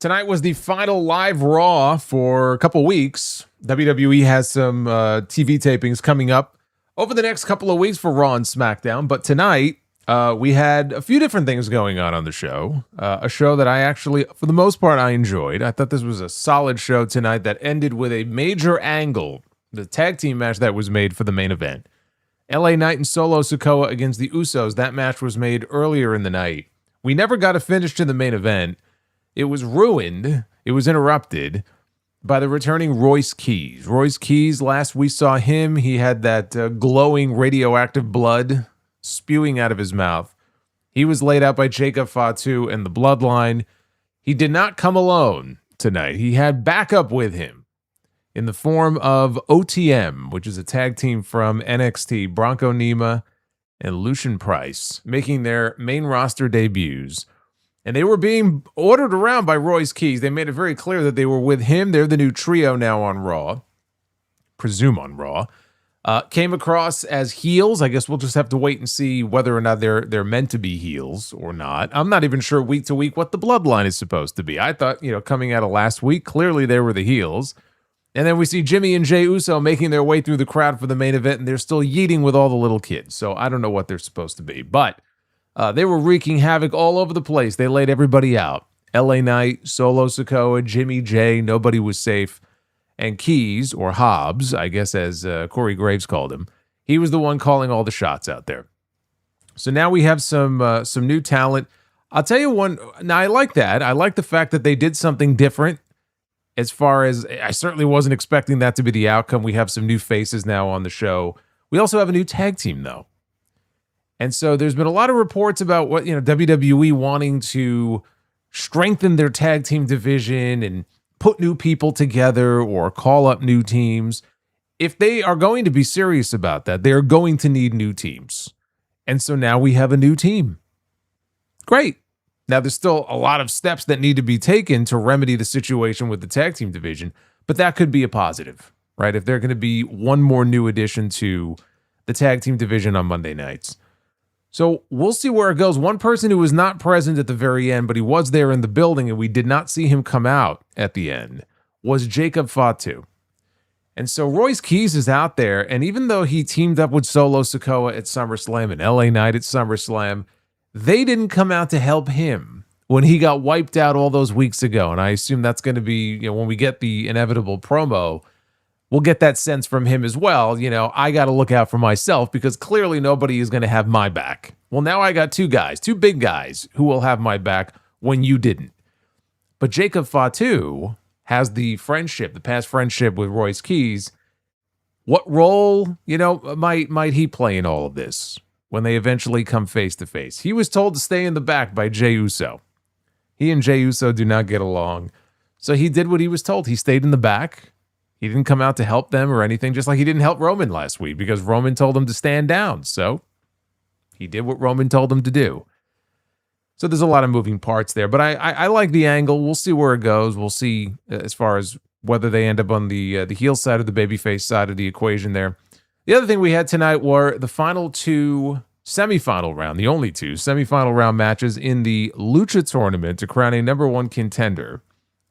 Tonight was the final live Raw for a couple weeks. WWE has some TV tapings coming up over the next couple of weeks for Raw and SmackDown. But tonight, we had a few different things going on the show. A show that I actually, for the most part, I enjoyed. I thought this was a solid show tonight that ended with a major angle. The tag team match that was made for the main event. LA Knight and Solo Sikoa against the Usos. That match was made earlier in the night. We never got a finish to the main event. It was ruined. It was interrupted by the returning Royce Keys. Royce Keys, last we saw him, he had that glowing radioactive blood spewing out of his mouth. He was laid out by Jacob Fatu and the Bloodline. He did not come alone tonight. He had backup with him in the form of OTM, which is a tag team from NXT, Bronco Nima and Lucian Price, making their main roster debuts. And they were being ordered around by Royce Keys. They made it very clear that they were with him. They're the new trio now on Raw. Presume on Raw. Came across as heels. I guess we'll just have to wait and see whether or not they're meant to be heels or not. I'm not even sure week to week what the Bloodline is supposed to be. I thought, coming out of last week, clearly they were the heels. And then we see Jimmy and Jey Uso making their way through the crowd for the main event, and they're still yeeting with all the little kids. So I don't know what they're supposed to be. But they were wreaking havoc all over the place. They laid everybody out. LA Knight, Solo Sikoa, Jimmy J, nobody was safe. And Keys, or Hobbs, I guess as Corey Graves called him, he was the one calling all the shots out there. So now we have some new talent. I'll tell you one, now I like that. I like the fact that they did something different. As far as, I certainly wasn't expecting that to be the outcome. We have some new faces now on the show. We also have a new tag team, though. And so there's been a lot of reports about what, WWE wanting to strengthen their tag team division and put new people together or call up new teams. If they are going to be serious about that, they are going to need new teams. And so now we have a new team. Great. Now there's still a lot of steps that need to be taken to remedy the situation with the tag team division, but that could be a positive, right? If they're going to be one more new addition to the tag team division on Monday nights. So we'll see where it goes. One person who was not present at the very end, but he was there in the building and we did not see him come out at the end, was Jacob Fatu. And so Royce Keys is out there, and even though he teamed up with Solo Sikoa at SummerSlam and LA Knight at SummerSlam, they didn't come out to help him when he got wiped out all those weeks ago. And I assume that's going to be, when we get the inevitable promo, we'll get that sense from him as well. I got to look out for myself because clearly nobody is going to have my back. Well, now I got two big guys who will have my back when you didn't. But Jacob Fatu has the past friendship with Royce Keys. What role, might he play in all of this when they eventually come face to face? He was told to stay in the back by Jey Uso. He and Jey Uso do not get along. So he did what he was told. He stayed in the back. He didn't come out to help them or anything, just like he didn't help Roman last week because Roman told him to stand down. So he did what Roman told him to do. So there's a lot of moving parts there, but I like the angle. We'll see where it goes. We'll see as far as whether they end up on the heel side or the babyface side of the equation there. The other thing we had tonight were the final two semifinal round, the only two semifinal round matches in the Lucha tournament to crown a number one contender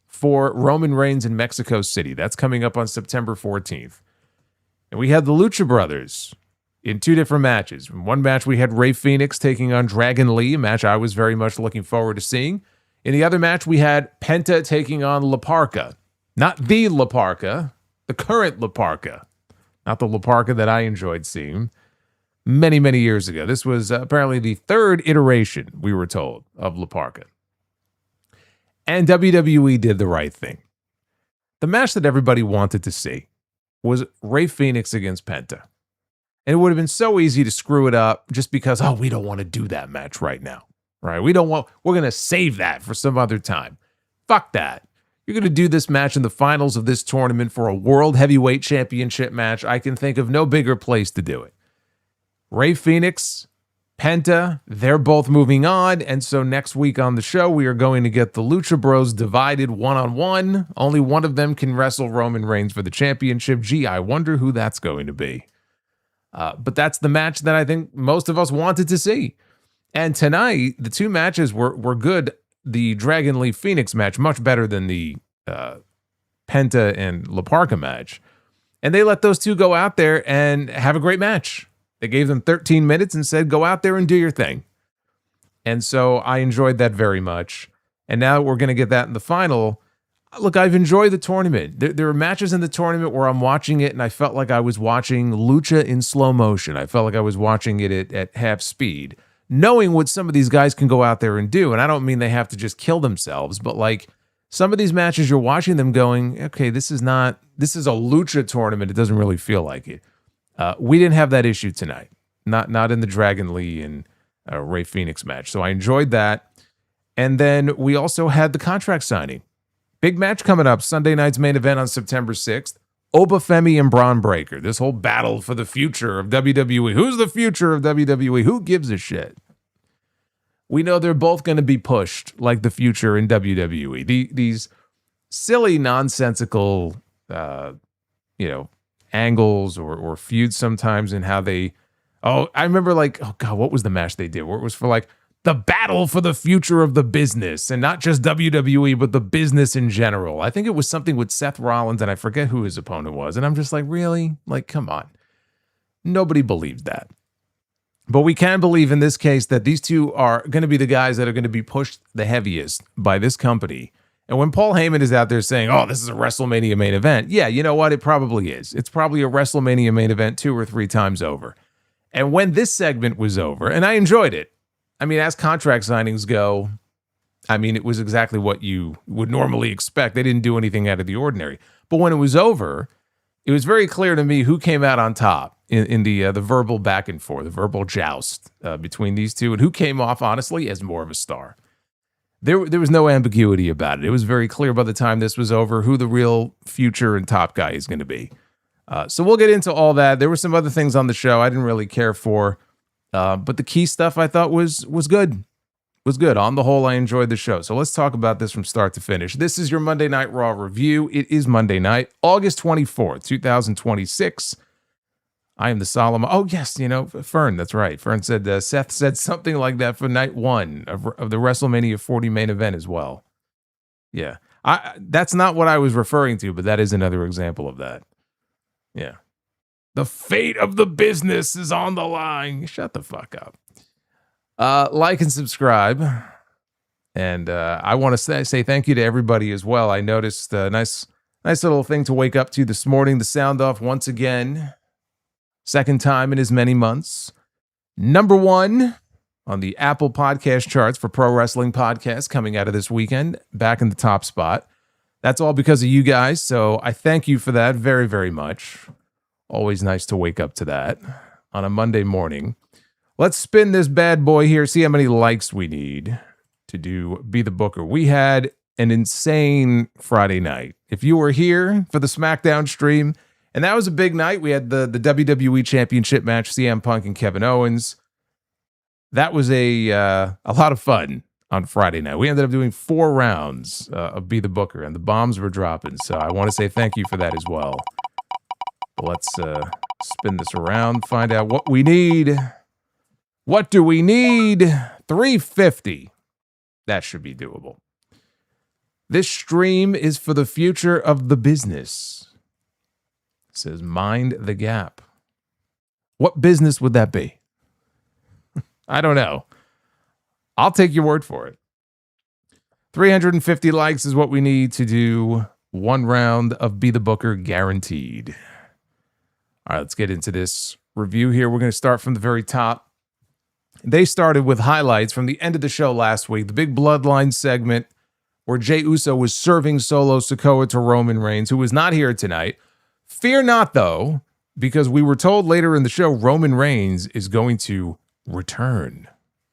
for Roman Reigns in Mexico City. That's coming up on September 14th. And we had the Lucha Brothers in two different matches. In one match, we had Rey Fenix taking on Dragon Lee, a match I was very much looking forward to seeing. In the other match, we had Penta taking on La Parka. Not the La Parka, the current La Parka. Not the La Parka that I enjoyed seeing many, many years ago. This was apparently the third iteration, we were told, of La Parka. And WWE did the right thing. The match that everybody wanted to see was Rey Fenix against Penta. And it would have been so easy to screw it up just because, we don't want to do that match right now. Right? We're going to save that for some other time. Fuck that. You're going to do this match in the finals of this tournament for a World Heavyweight Championship match. I can think of no bigger place to do it. Rey Fenix, Penta, they're both moving on, and so next week on the show, we are going to get the Lucha Bros divided one-on-one. Only one of them can wrestle Roman Reigns for the championship. Gee, I wonder who that's going to be. But that's the match that I think most of us wanted to see. And tonight, the two matches were good. the Dragon Lee Phoenix match much better than the Penta and Parka match. And they let those two go out there and have a great match. They gave them 13 minutes and said, go out there and do your thing. And so I enjoyed that very much. And now we're going to get that in the final. Look, I've enjoyed the tournament. There are matches in the tournament where I'm watching it and I felt like I was watching Lucha in slow motion. I felt like I was watching it at half speed, knowing what some of these guys can go out there and do. And I don't mean they have to just kill themselves, but like some of these matches, you're watching them going, okay, this is a Lucha tournament. It doesn't really feel like it. We didn't have that issue tonight. Not in the Dragon Lee and Ray Phoenix match. So I enjoyed that. And then we also had the contract signing. Big match coming up, Sunday night's main event on September 6th. Femi and Bron Breakker. This whole battle for the future of WWE. Who's the future of WWE? Who gives a shit? We know they're both going to be pushed like the future in WWE. These silly, nonsensical, angles or feuds sometimes in how they... Oh, I remember what was the match they did where it was for like the battle for the future of the business and not just WWE, but the business in general. I think it was something with Seth Rollins and I forget who his opponent was. And I'm just like, really? Like, come on. Nobody believed that. But we can believe in this case that these two are going to be the guys that are going to be pushed the heaviest by this company. And when Paul Heyman is out there saying, oh, this is a WrestleMania main event. Yeah, you know what? It probably is. It's probably a WrestleMania main event 2 or 3 times over. And when this segment was over, and I enjoyed it, I mean, as contract signings go, I mean, it was exactly what you would normally expect. They didn't do anything out of the ordinary. But when it was over, it was very clear to me who came out on top in the verbal back and forth, the verbal joust between these two, and who came off, honestly, as more of a star. There was no ambiguity about it. It was very clear by the time this was over who the real future and top guy is going to be. So we'll get into all that. There were some other things on the show I didn't really care for. But the key stuff I thought was good. Was good. On the whole, I enjoyed the show. So let's talk about this from start to finish. This is your Monday Night Raw review. It is Monday night, August 24th, 2026. I am the Solomon. Oh, yes, Fern, that's right. Fern said Seth said something like that for night 1 of the WrestleMania 40 main event as well. Yeah. That's not what I was referring to, but that is another example of that. Yeah. The fate of the business is on the line. Shut the fuck up. Like and subscribe. And I want to say thank you to everybody as well. I noticed a nice little thing to wake up to this morning. The sound off once again. Second time in as many months. Number 1 on the Apple podcast charts for pro wrestling podcasts coming out of this weekend. Back in the top spot. That's all because of you guys. So I thank you for that very, very much. Always nice to wake up to that on a Monday morning. Let's spin this bad boy here, see how many likes we need to do Be the Booker. We had an insane Friday night. If you were here for the SmackDown stream, and that was a big night. We had the WWE Championship match, CM Punk and Kevin Owens. That was a lot of fun on Friday night. We ended up doing 4 rounds of Be the Booker, and the bombs were dropping. So I want to say thank you for that as well. Let's spin this around, find out what we need. What do we need? 350. That should be doable. This stream is for the future of the business. It says, mind the gap. What business would that be? I don't know. I'll take your word for it. 350 likes is what we need to do 1 round of Be the Booker guaranteed. All right, let's get into this review here. We're going to start from the very top. They started with highlights from the end of the show last week, the big Bloodline segment where Jey Uso was serving Solo Sikoa to Roman Reigns, who was not here tonight. Fear not, though, because we were told later in the show Roman Reigns is going to return.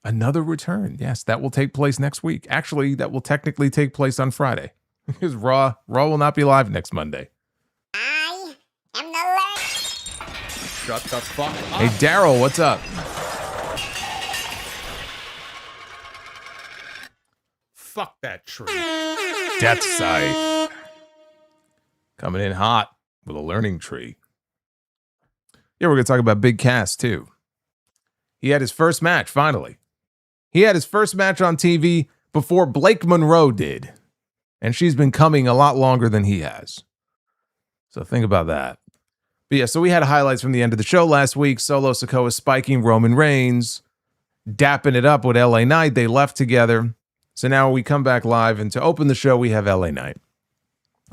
Another return. Yes, that will take place next week. Actually, that will technically take place on Friday because Raw will not be live next Monday. Shut the fuck up. Hey, Daryl, what's up? Fuck that tree. Death Scythe. Coming in hot with a learning tree. Yeah, we're going to talk about Big Cass, too. He had his first match, finally. He had his first match on TV before Blake Monroe did. And she's been coming a lot longer than he has. So think about that. But yeah, so we had highlights from the end of the show last week. Solo Sikoa spiking Roman Reigns, dapping it up with LA Knight. They left together. So now we come back live, and to open the show, we have LA Knight.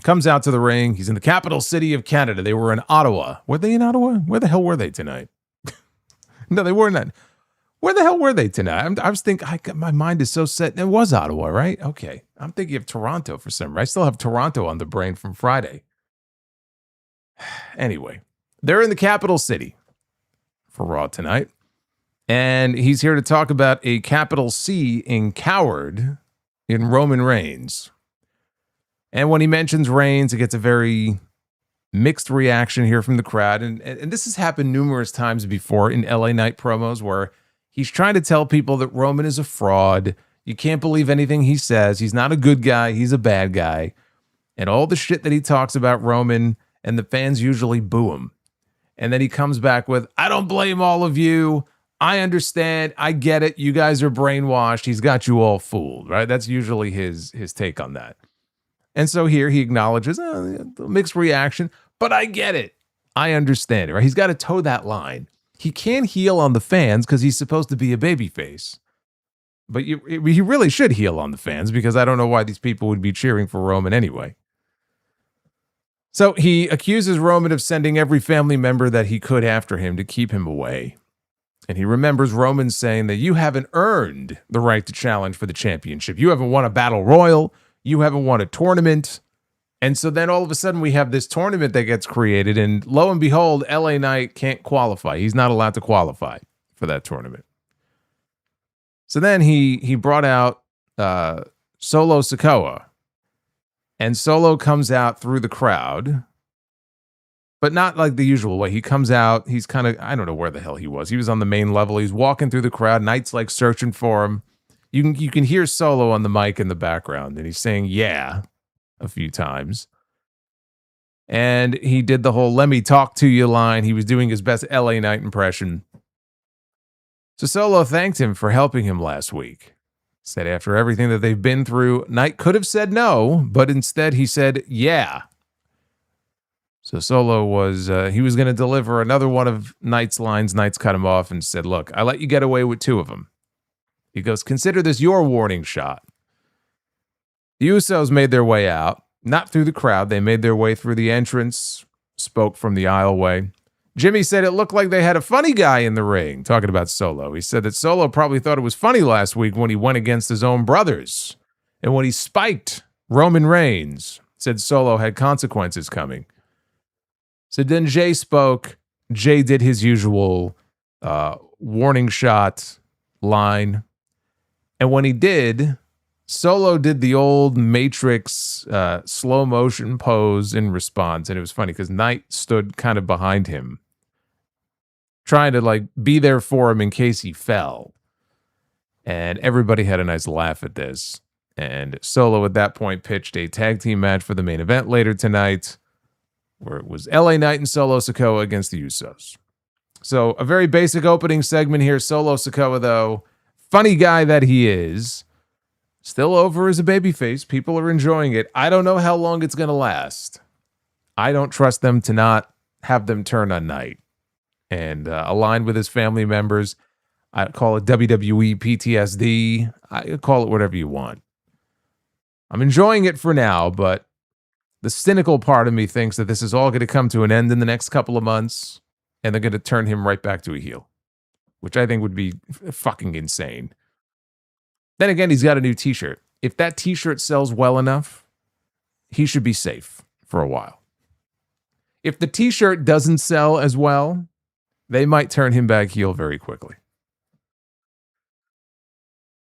Comes out to the ring. He's in the capital city of Canada. They were in Ottawa. Were they in Ottawa? Where the hell were they tonight? No, they were not. Where the hell were they tonight? I was thinking, my mind is so set. It was Ottawa, right? Okay. I'm thinking of Toronto for some reason. I still have Toronto on the brain from Friday. Anyway, they're in the capital city for Raw tonight. And he's here to talk about a capital C in coward in Roman Reigns. And when he mentions Reigns, it gets a very mixed reaction here from the crowd. And this has happened numerous times before in LA Knight promos where he's trying to tell people that Roman is a fraud. You can't believe anything he says. He's not a good guy. He's a bad guy. And all the shit that he talks about Roman, and the fans usually boo him. And then he comes back with, I don't blame all of you. I understand. I get it. You guys are brainwashed. He's got you all fooled, right? That's usually his take on that. And so here he acknowledges mixed reaction, but I get it. I understand it, right? He's got to toe that line. He can't heel on the fans because he's supposed to be a babyface. But he really should heel on the fans because I don't know why these people would be cheering for Roman anyway. So he accuses Roman of sending every family member that he could after him to keep him away. And he remembers Roman saying that you haven't earned the right to challenge for the championship. You haven't won a battle royal. You haven't won a tournament. And so then all of a sudden we have this tournament that gets created. And lo and behold, LA Knight can't qualify. He's not allowed to qualify for that tournament. So then he brought out Solo Sikoa. And Solo comes out through the crowd. But not like the usual way. He comes out. He's kind of, I don't know where the hell he was. He was on the main level. He's walking through the crowd. Knight's like searching for him. You can hear Solo on the mic in the background. And he's saying, yeah, a few times. And he did the whole, let me talk to you line. He was doing his best LA Knight impression. So Solo thanked him for helping him last week. Said after everything that they've been through, Knight could have said no, but instead he said, yeah. So Solo was, he was going to deliver another one of Knight's lines. Knight's cut him off and said, look, I let you get away with two of them. He goes, consider this your warning shot. The Usos made their way out, not through the crowd. They made their way through the entrance, spoke from the aisleway. Jimmy said it looked like they had a funny guy in the ring, talking about Solo. He said that Solo probably thought it was funny last week when he went against his own brothers. And when he spiked Roman Reigns, said Solo had consequences coming. So then Jay spoke. Jay did his usual warning shot line. And when he did, Solo did the old Matrix slow motion pose in response. And it was funny because Knight stood kind of behind him, trying to like be there for him in case he fell. And everybody had a nice laugh at this. And Solo at that point pitched a tag team match for the main event later tonight, where it was LA Knight and Solo Sikoa against the Usos. So a very basic opening segment here. Solo Sikoa, though, funny guy that he is, still over as a babyface. People are enjoying it. I don't know how long it's going to last. I don't trust them to not have them turn on Knight and align with his family members. I call it WWE PTSD. I call it whatever you want. I'm enjoying it for now, but the cynical part of me thinks that this is all going to come to an end in the next couple of months, and they're going to turn him right back to a heel, which I think would be fucking insane. Then again, he's got a new t-shirt. If that t-shirt sells well enough, he should be safe for a while. If the t-shirt doesn't sell as well, they might turn him back heel very quickly.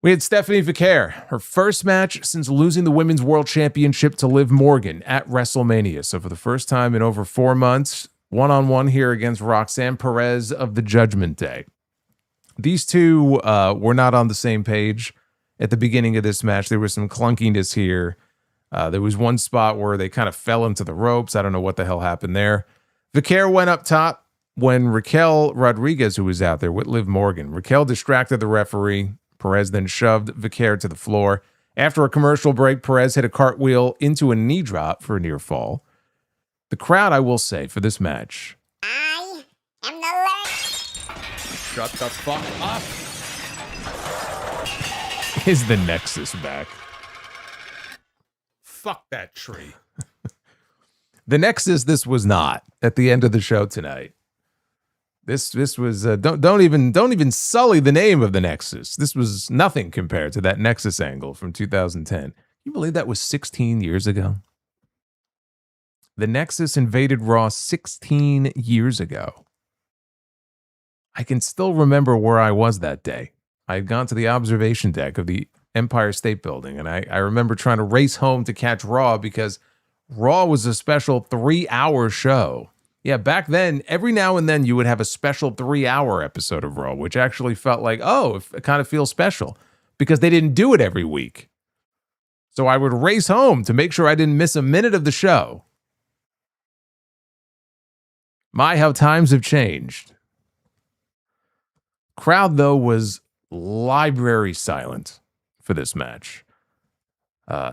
We had Stephanie Vaquer, her first match since losing the Women's World Championship to Liv Morgan at WrestleMania. So for the first time in over 4 months, one-on-one here against Roxanne Perez of the Judgment Day. These two were not on the same page at the beginning of this match. There was some clunkiness here. There was one spot where they kind of fell into the ropes. I don't know what the hell happened there. Vaquer went up top when Raquel Rodriguez, who was out there with Liv Morgan, Raquel distracted the referee. Perez then shoved Vaquer to the floor. After a commercial break, Perez hit a cartwheel into a knee drop for a near fall. The crowd, I will say, for this match. I am the Lord. Shut the fuck up. Is the Nexus back? Fuck that tree. The Nexus, this was not at the end of the show tonight. This was don't even sully the name of the Nexus. This was nothing compared to that Nexus angle from 2010. Can you believe that was 16 years ago? The Nexus invaded Raw 16 years ago. I can still remember where I was that day. I had gone to the observation deck of the Empire State Building, and I remember trying to race home to catch Raw because Raw was a special 3-hour show. Yeah, back then, every now and then you would have a special 3-hour episode of Raw, which actually felt like, oh, it kind of feels special because they didn't do it every week. So I would race home to make sure I didn't miss a minute of the show. My, how times have changed. Crowd, though, was library silent for this match.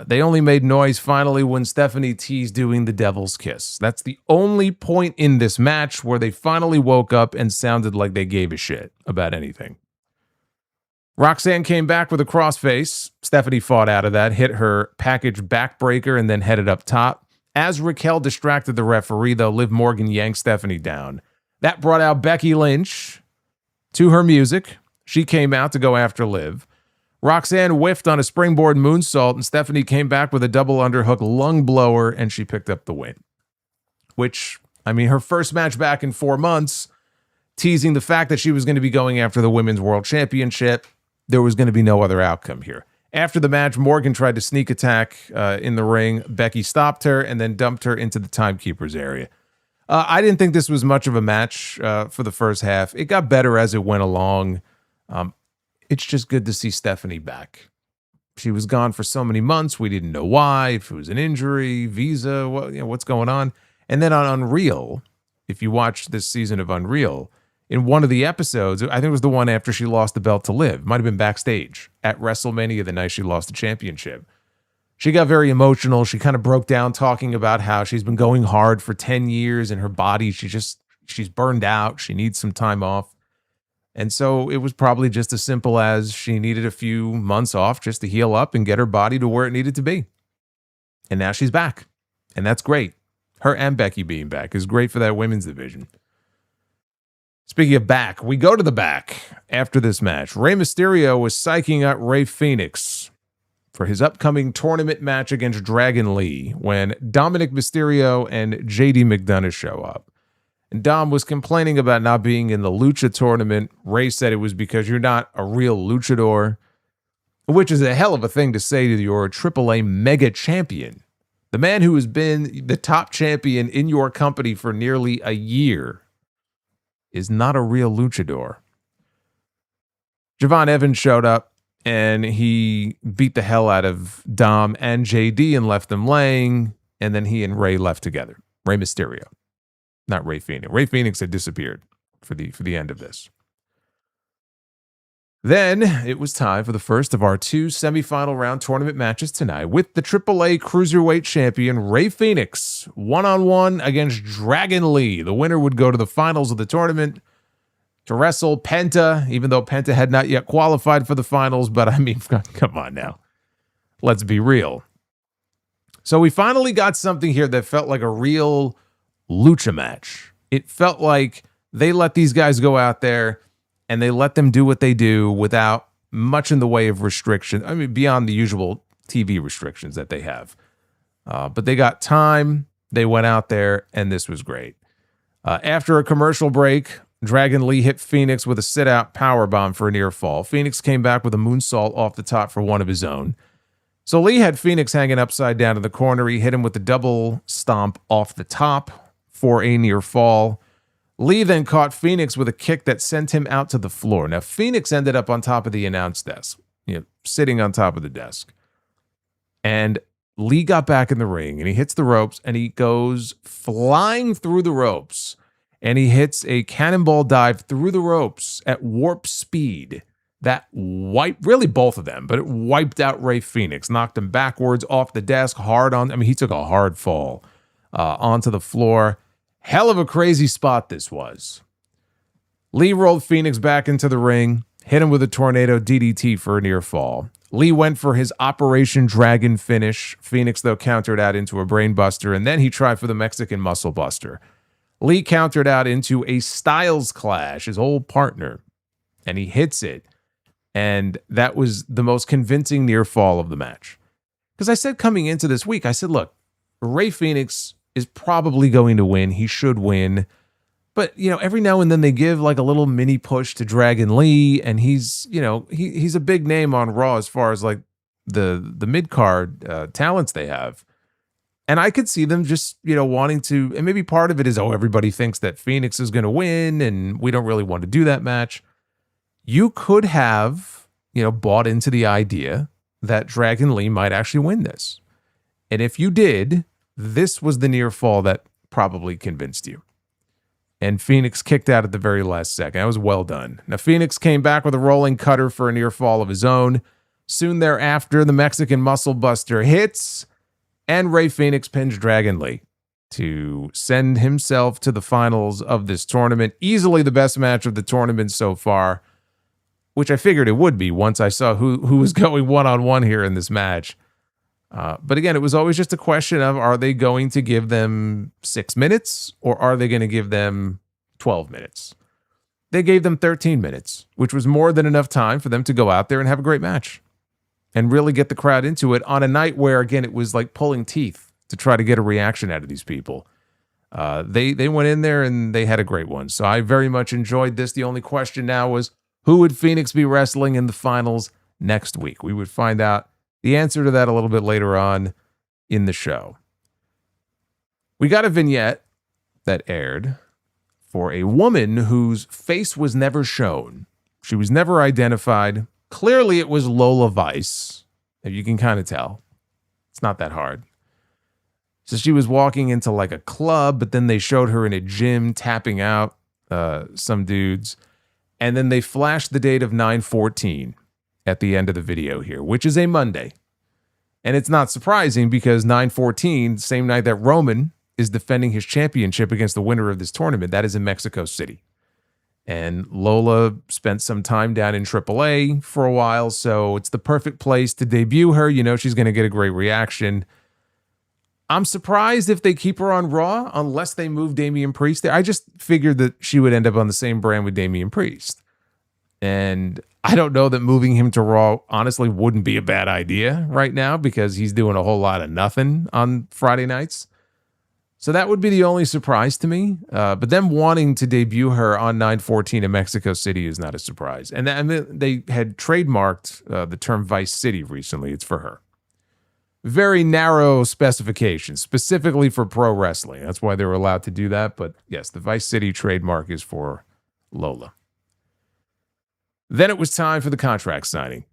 They only made noise finally when Stephanie teased doing the Devil's Kiss. That's the only point in this match where they finally woke up and sounded like they gave a shit about anything. Roxanne came back with a crossface. Stephanie fought out of that, hit her package backbreaker, and then headed up top. As Raquel distracted the referee, though, Liv Morgan yanked Stephanie down. That brought out Becky Lynch to her music. She came out to go after Liv. Roxanne whiffed on a springboard moonsault, and Stephanie came back with a double underhook lung blower, and she picked up the win. Which, I mean, her first match back in 4 months, teasing the fact that she was going to be going after the Women's World Championship. There was going to be no other outcome here. After the match, Morgan tried to sneak attack in the ring. Becky stopped her and then dumped her into the timekeeper's area. I didn't think this was much of a match for the first half. It got better as it went along. It's just good to see Stephanie back. She was gone for so many months. We didn't know why, if it was an injury, visa, what's going on. And then on Unreal, if you watch this season of Unreal, in one of the episodes, I think it was the one after she lost the belt to Liv, might have been backstage at WrestleMania the night she lost the championship. She got very emotional. She kind of broke down talking about how she's been going hard for 10 years and her body, she's burned out. She needs some time off. And so it was probably just as simple as she needed a few months off just to heal up and get her body to where it needed to be. And now she's back. And that's great. Her and Becky being back is great for that women's division. Speaking of back, we go to the back after this match. Rey Mysterio was psyching up Rey Fenix for his upcoming tournament match against Dragon Lee when Dominic Mysterio and JD McDonough show up. And Dom was complaining about not being in the Lucha tournament. Rey said it was because you're not a real luchador, which is a hell of a thing to say to your AAA mega champion. The man who has been the top champion in your company for nearly a year is not a real luchador. Javon Evans showed up and he beat the hell out of Dom and JD and left them laying. And then he and Rey left together. Rey Mysterio. Not Rey Fenix. Rey Fenix had disappeared for the end of this. Then it was time for the first of our 2 semifinal round tournament matches tonight with the AAA Cruiserweight Champion Rey Fenix one-on-one against Dragon Lee. The winner would go to the finals of the tournament to wrestle Penta, even though Penta had not yet qualified for the finals. But I mean, come on now. Let's be real. So we finally got something here that felt like a real Lucha match. It felt like they let these guys go out there and they let them do what they do without much in the way of restriction. I mean, beyond the usual TV restrictions that they have. But they got time. They went out there and this was great. After a commercial break, Dragon Lee hit Fenix with a sit-out powerbomb for a near fall. Fenix came back with a moonsault off the top for one of his own. So Lee had Fenix hanging upside down in the corner. He hit him with the double stomp off the top for a near fall. Lee then caught Fenix with a kick that sent him out to the floor. Now, Fenix ended up on top of the announce desk, sitting on top of the desk. And Lee got back in the ring, and he hits the ropes, and he goes flying through the ropes, and he hits a cannonball dive through the ropes at warp speed That wiped, really both of them, but it wiped out Rey Fenix, knocked him backwards off the desk, he took a hard fall onto the floor. Hell of a crazy spot this was. Lee rolled Fenix back into the ring, hit him with a tornado DDT for a near fall. Lee went for his Operation Dragon finish. Fenix, though, countered out into a brainbuster, and then he tried for the Mexican Muscle Buster. Lee countered out into a Styles Clash, his old partner, and he hits it. And that was the most convincing near fall of the match. Because I said coming into this week, I said, look, Rey Fenix is probably going to win. He should win. But, every now and then they give like a little mini push to Dragon Lee. And he's, he's a big name on Raw as far as like the mid-card talents they have. And I could see them just, wanting to, and maybe part of it is, everybody thinks that Fenix is going to win and we don't really want to do that match. You could have, bought into the idea that Dragon Lee might actually win this. And if you did, this was the near fall that probably convinced you. And Fenix kicked out at the very last second. That was well done. Now, Fenix came back with a rolling cutter for a near fall of his own. Soon thereafter, the Mexican Muscle Buster hits, and Rey Fenix pins Dragon Lee to send himself to the finals of this tournament. Easily the best match of the tournament so far, which I figured it would be once I saw who was going one-on-one here in this match. But again, it was always just a question of, are they going to give them 6 minutes or are they going to give them 12 minutes? They gave them 13 minutes, which was more than enough time for them to go out there and have a great match and really get the crowd into it on a night where, again, it was like pulling teeth to try to get a reaction out of these people. They went in there and they had a great one. So I very much enjoyed this. The only question now was, who would Fenix be wrestling in the finals next week? We would find out the answer to that a little bit later on in the show. We got a vignette that aired for a woman whose face was never shown. She was never identified. Clearly, it was Lola Vice. If you can kind of tell. It's not that hard. So she was walking into like a club, but then they showed her in a gym tapping out some dudes. And then they flashed the date of 9/14 at the end of the video here, which is a Monday. And it's not surprising because 9/14, same night that Roman is defending his championship against the winner of this tournament, that is in Mexico City. And Lola spent some time down in AAA for a while, so it's the perfect place to debut her. She's going to get a great reaction. I'm surprised if they keep her on Raw unless they move Damian Priest there. I just figured that she would end up on the same brand with Damian Priest. And I don't know that moving him to Raw honestly wouldn't be a bad idea right now because he's doing a whole lot of nothing on Friday nights. So that would be the only surprise to me. But them wanting to debut her on 9/14 in Mexico City is not a surprise. And they had trademarked the term Vice City recently. It's for her. Very narrow specifications, specifically for pro wrestling. That's why they were allowed to do that. But yes, the Vice City trademark is for Lola. Then it was time for the contract signing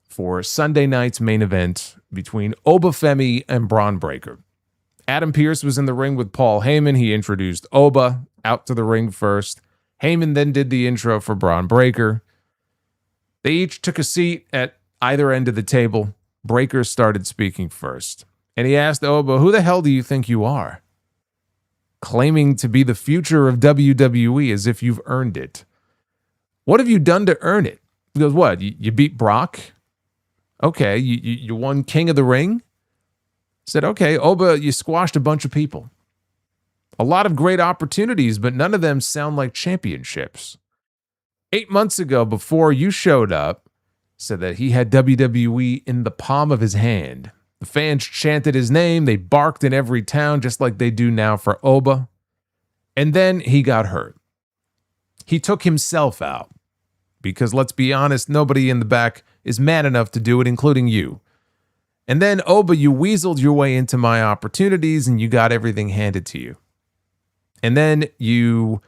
for Sunday night's main event between Femi and Bron Breakker. Adam Pearce was in the ring with Paul Heyman. He introduced Oba out to the ring first. Heyman then did the intro for Bron Breakker. They each took a seat at either end of the table. Breakker started speaking first, and he asked Oba, "Who the hell do you think you are?" Claiming to be the future of WWE as if you've earned it. What have you done to earn it? He goes, what? You beat Brock? Okay, you won King of the Ring? Said, okay, Oba, you squashed a bunch of people. A lot of great opportunities, but none of them sound like championships. 8 months ago, before you showed up, said that he had WWE in the palm of his hand. The fans chanted his name. They barked in every town, just like they do now for Oba. And then he got hurt. He took himself out. Because let's be honest, nobody in the back is man enough to do it, including you. And then, Oba, you weaseled your way into my opportunities and you got everything handed to you. And then you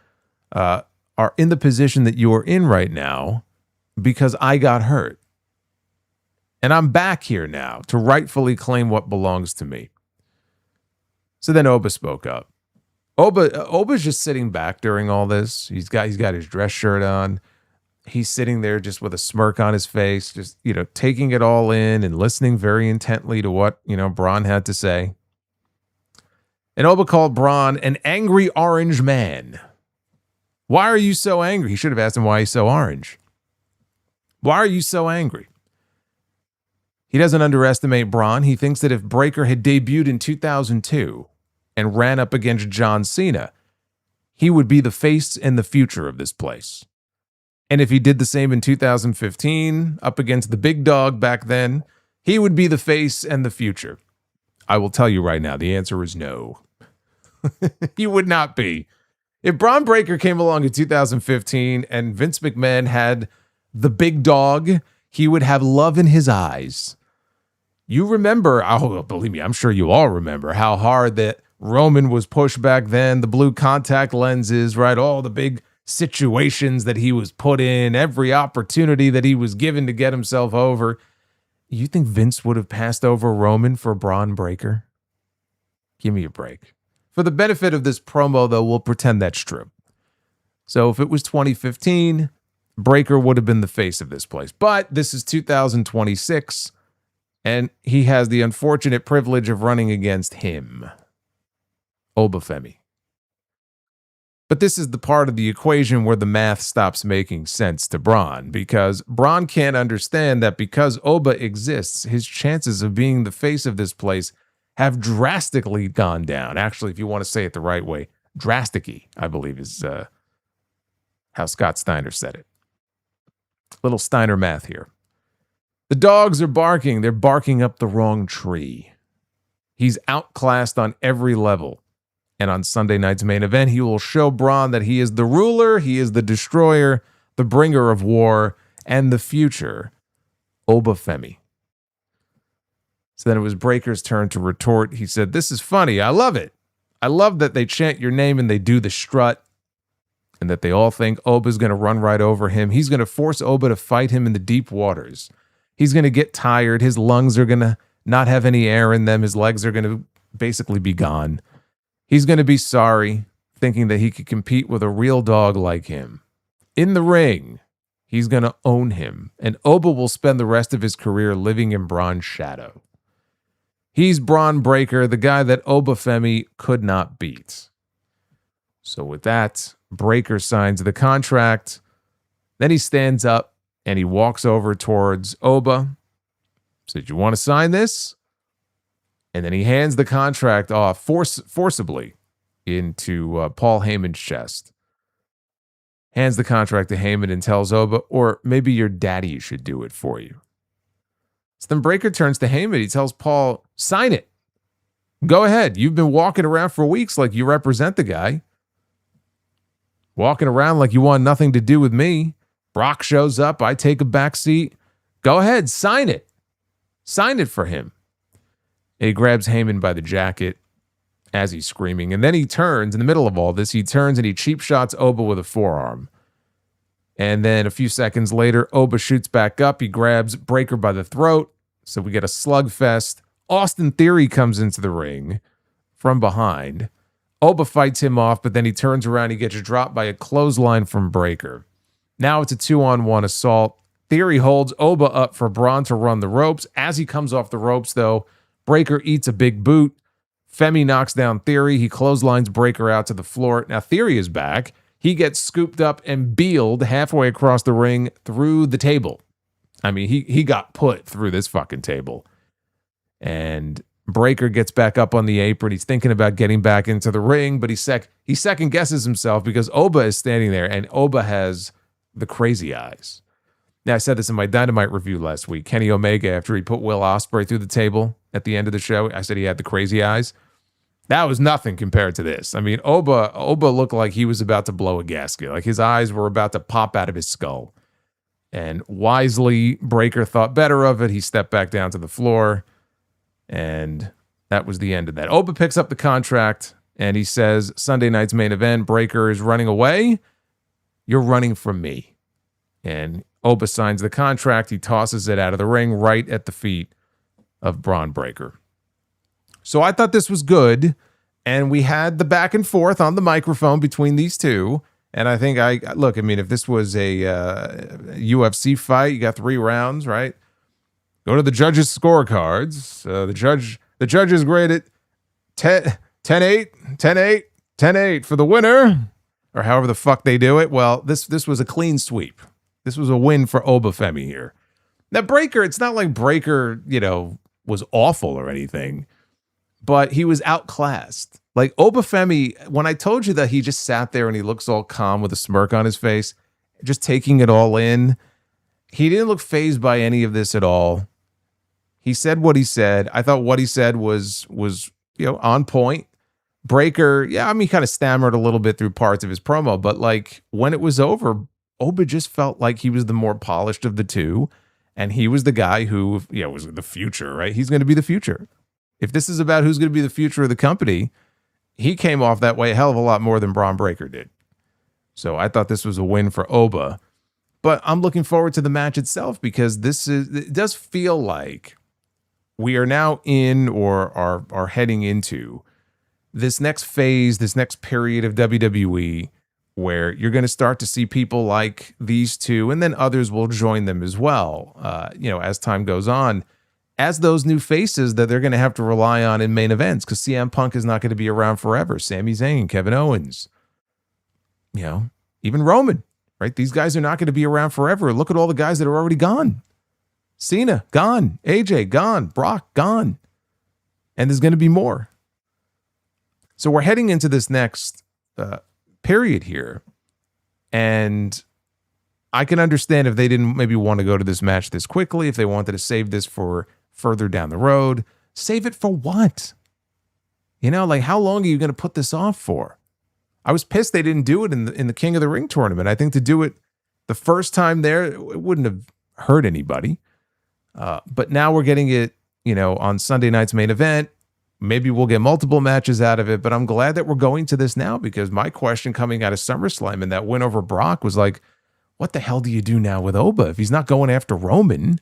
are in the position that you are in right now because I got hurt. And I'm back here now to rightfully claim what belongs to me. So then Oba spoke up. Oba's just sitting back during all this. He's got his dress shirt on. he's sitting there just with a smirk on his face, just, taking it all in and listening very intently to what, Bron had to say. And Oba called Bron an angry orange man. Why are you so angry? He should have asked him why he's so orange. Why are you so angry? He doesn't underestimate Bron. He thinks that if Breaker had debuted in 2002 and ran up against John Cena, he would be the face and the future of this place. And if he did the same in 2015, up against the big dog back then, he would be the face and the future. I will tell you right now, the answer is no. He would not be. If Bron Breakker came along in 2015 and Vince McMahon had the big dog, he would have love in his eyes. You remember, believe me, I'm sure you all remember how hard that Roman was pushed back then, the blue contact lenses, right? All the big situations that he was put in, every opportunity that he was given to get himself over. You think Vince would have passed over Roman for Bron Breakker? Give me a break. For the benefit of this promo, though, we'll pretend that's true. So if it was 2015, Breakker would have been the face of this place. But this is 2026, and he has the unfortunate privilege of running against him, Oba Femi. But this is the part of the equation where the math stops making sense to Bron, because Bron can't understand that because Oba exists, his chances of being the face of this place have drastically gone down. Actually, if you want to say it the right way, drasticky, I believe is how Scott Steiner said it. Little Steiner math here. The dogs are barking. They're barking up the wrong tree. He's outclassed on every level. And on Sunday night's main event, he will show Bron that he is the ruler, he is the destroyer, the bringer of war, and the future, Oba Femi. So then it was Breaker's turn to retort. He said, "This is funny. I love it. I love that they chant your name and they do the strut, and that they all think Oba's going to run right over him. He's going to force Oba to fight him in the deep waters. He's going to get tired. His lungs are going to not have any air in them. His legs are going to basically be gone. He's going to be sorry, thinking that he could compete with a real dog like him. In the ring, he's going to own him, and Oba will spend the rest of his career living in Bron's shadow. He's Bron Breakker, the guy that Oba Femi could not beat." So with that, Breakker signs the contract. Then he stands up and he walks over towards Oba. Said, "You want to sign this?" And then he hands the contract off forcibly into Paul Heyman's chest. Hands the contract to Heyman and tells Oba, "Or maybe your daddy should do it for you." So then Breakker turns to Heyman. He tells Paul, "Sign it. Go ahead. You've been walking around for weeks like you represent the guy. Walking around like you want nothing to do with me. Brock shows up. I take a back seat. Go ahead. Sign it. Sign it for him." And he grabs Heyman by the jacket as he's screaming. And then he turns, in the middle of all this, he turns and he cheap shots Oba with a forearm. And then a few seconds later, Oba shoots back up. He grabs Breakker by the throat. So we get a slugfest. Austin Theory comes into the ring from behind. Oba fights him off, but then he turns around. He gets dropped by a clothesline from Breakker. Now it's a 2-on-1 assault. Theory holds Oba up for Bron to run the ropes. As he comes off the ropes, though, Breakker eats a big boot. Femi knocks down Theory. He clotheslines Breakker out to the floor. Now Theory is back. He gets scooped up and beeled halfway across the ring through the table. I mean, he got put through this fucking table. And Breakker gets back up on the apron. He's thinking about getting back into the ring, but he second guesses himself because Oba is standing there, and Oba has the crazy eyes. Now, I said this in my Dynamite review last week. Kenny Omega, after he put Will Ospreay through the table at the end of the show, I said he had the crazy eyes. That was nothing compared to this. I mean, Oba looked like he was about to blow a gasket. Like his eyes were about to pop out of his skull. And wisely, Breakker thought better of it. He stepped back down to the floor. And that was the end of that. Oba picks up the contract and he says, "Sunday night's main event, Breakker is running away. You're running from me." And Oba signs the contract. He tosses it out of the ring right at the feet of Bron Breakker. So I thought this was good, and we had the back and forth on the microphone between these two, And I think look, I mean, if this was a UFC fight, you got 3 rounds, right? Go to the judges' scorecards. The judges graded 10-8, 10-8, 10-8 for the winner, or however the fuck they do it. Well, this was a clean sweep. This was a win for Femi here. Now, Breaker, it's not like Breaker, was awful or anything, but he was outclassed. Like Femi, when I told you that he just sat there and he looks all calm with a smirk on his face, just taking it all in, he didn't look fazed by any of this at all. He said what he said. I thought what he said was on point. Breaker, yeah, I mean, he kind of stammered a little bit through parts of his promo, but like when it was over, Oba just felt like he was the more polished of the two, and he was the guy who, was the future, right? He's going to be the future. If this is about who's going to be the future of the company, he came off that way a hell of a lot more than Bron Breakker did. So I thought this was a win for Oba, but I'm looking forward to the match itself because it does feel like we are now in or are heading into this next phase, this next period of WWE where you're going to start to see people like these two, and then others will join them as well, as time goes on, as those new faces that they're going to have to rely on in main events, because CM Punk is not going to be around forever. Sami Zayn, Kevin Owens, even Roman, right? These guys are not going to be around forever. Look at all the guys that are already gone. Cena, gone. AJ, gone. Brock, gone. And there's going to be more. So we're heading into this next period here. And I can understand if they didn't maybe want to go to this match this quickly, if they wanted to save this for further down the road. Save it for what? How long are you going to put this off for? I was pissed they didn't do it in the King of the Ring tournament. I think to do it the first time there, it wouldn't have hurt anybody. But now we're getting it, on Sunday night's main event. Maybe we'll get multiple matches out of it, but I'm glad that we're going to this now, because my question coming out of SummerSlam and that win over Brock was like, what the hell do you do now with Oba if he's not going after Roman?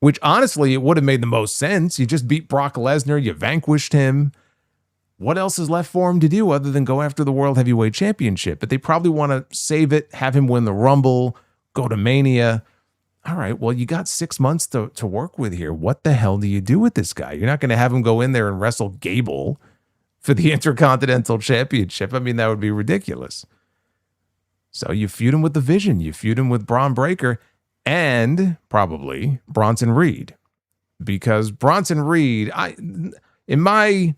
Which honestly, it would have made the most sense. You just beat Brock Lesnar, you vanquished him. What else is left for him to do other than go after the World Heavyweight Championship? But they probably want to save it, have him win the Rumble, go to Mania. All right, well, you got 6 months to work with here. What the hell do you do with this guy? You're not going to have him go in there and wrestle Gable for the Intercontinental Championship. I mean, that would be ridiculous. So you feud him with the Vision. You feud him with Bron Breakker and probably Bronson Reed. Because Bronson Reed, in my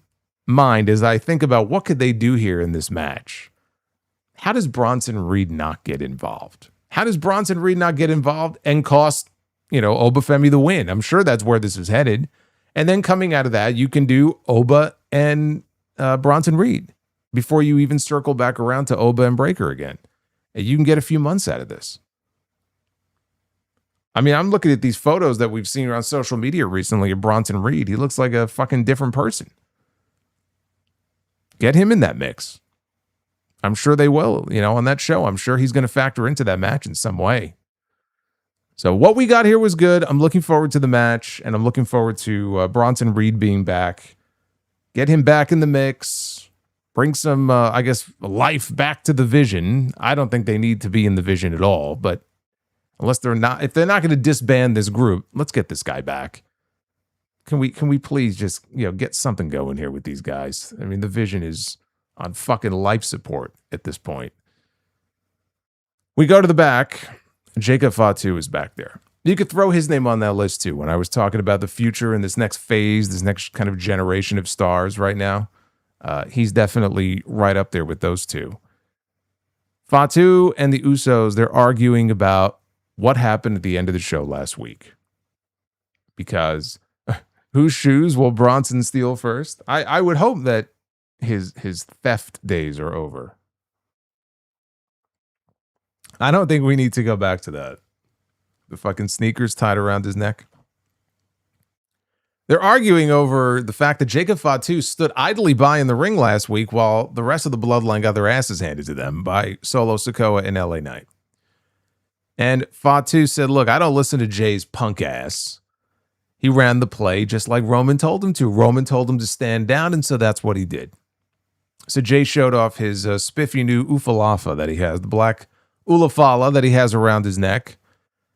mind, as I think about what could they do here in this match, how does Bronson Reed not get involved? How does Bronson Reed not get involved and cost, Oba Femi the win? I'm sure that's where this is headed. And then coming out of that, you can do Oba and Bronson Reed before you even circle back around to Oba and Breakker again. And you can get a few months out of this. I mean, I'm looking at these photos that we've seen around social media recently of Bronson Reed. He looks like a fucking different person. Get him in that mix. I'm sure they will, on that show. I'm sure he's going to factor into that match in some way. So what we got here was good. I'm looking forward to the match, and I'm looking forward to Bronson Reed being back. Get him back in the mix. Bring some, life back to the Vision. I don't think they need to be in the Vision at all, but if they're not going to disband this group, let's get this guy back. Can we please just, get something going here with these guys? I mean, the Vision is on fucking life support at this point. We go to the back. Jacob Fatu is back there. You could throw his name on that list too. When I was talking about the future and this next phase, this next kind of generation of stars right now, he's definitely right up there with those two. Fatu and the Usos, they're arguing about what happened at the end of the show last week. Because whose shoes will Bronson steal first? I would hope that his theft days are over. I don't think we need to go back to that. The fucking sneakers tied around his neck. They're arguing over the fact that Jacob Fatu stood idly by in the ring last week while the rest of the Bloodline got their asses handed to them by Solo Sikoa and LA Knight. And Fatu said, look, I don't listen to Jay's punk ass. He ran the play just like Roman told him to. Roman told him to stand down, and so that's what he did. So Jay showed off his spiffy new Ufalafa that he has, the black Ulafala that he has around his neck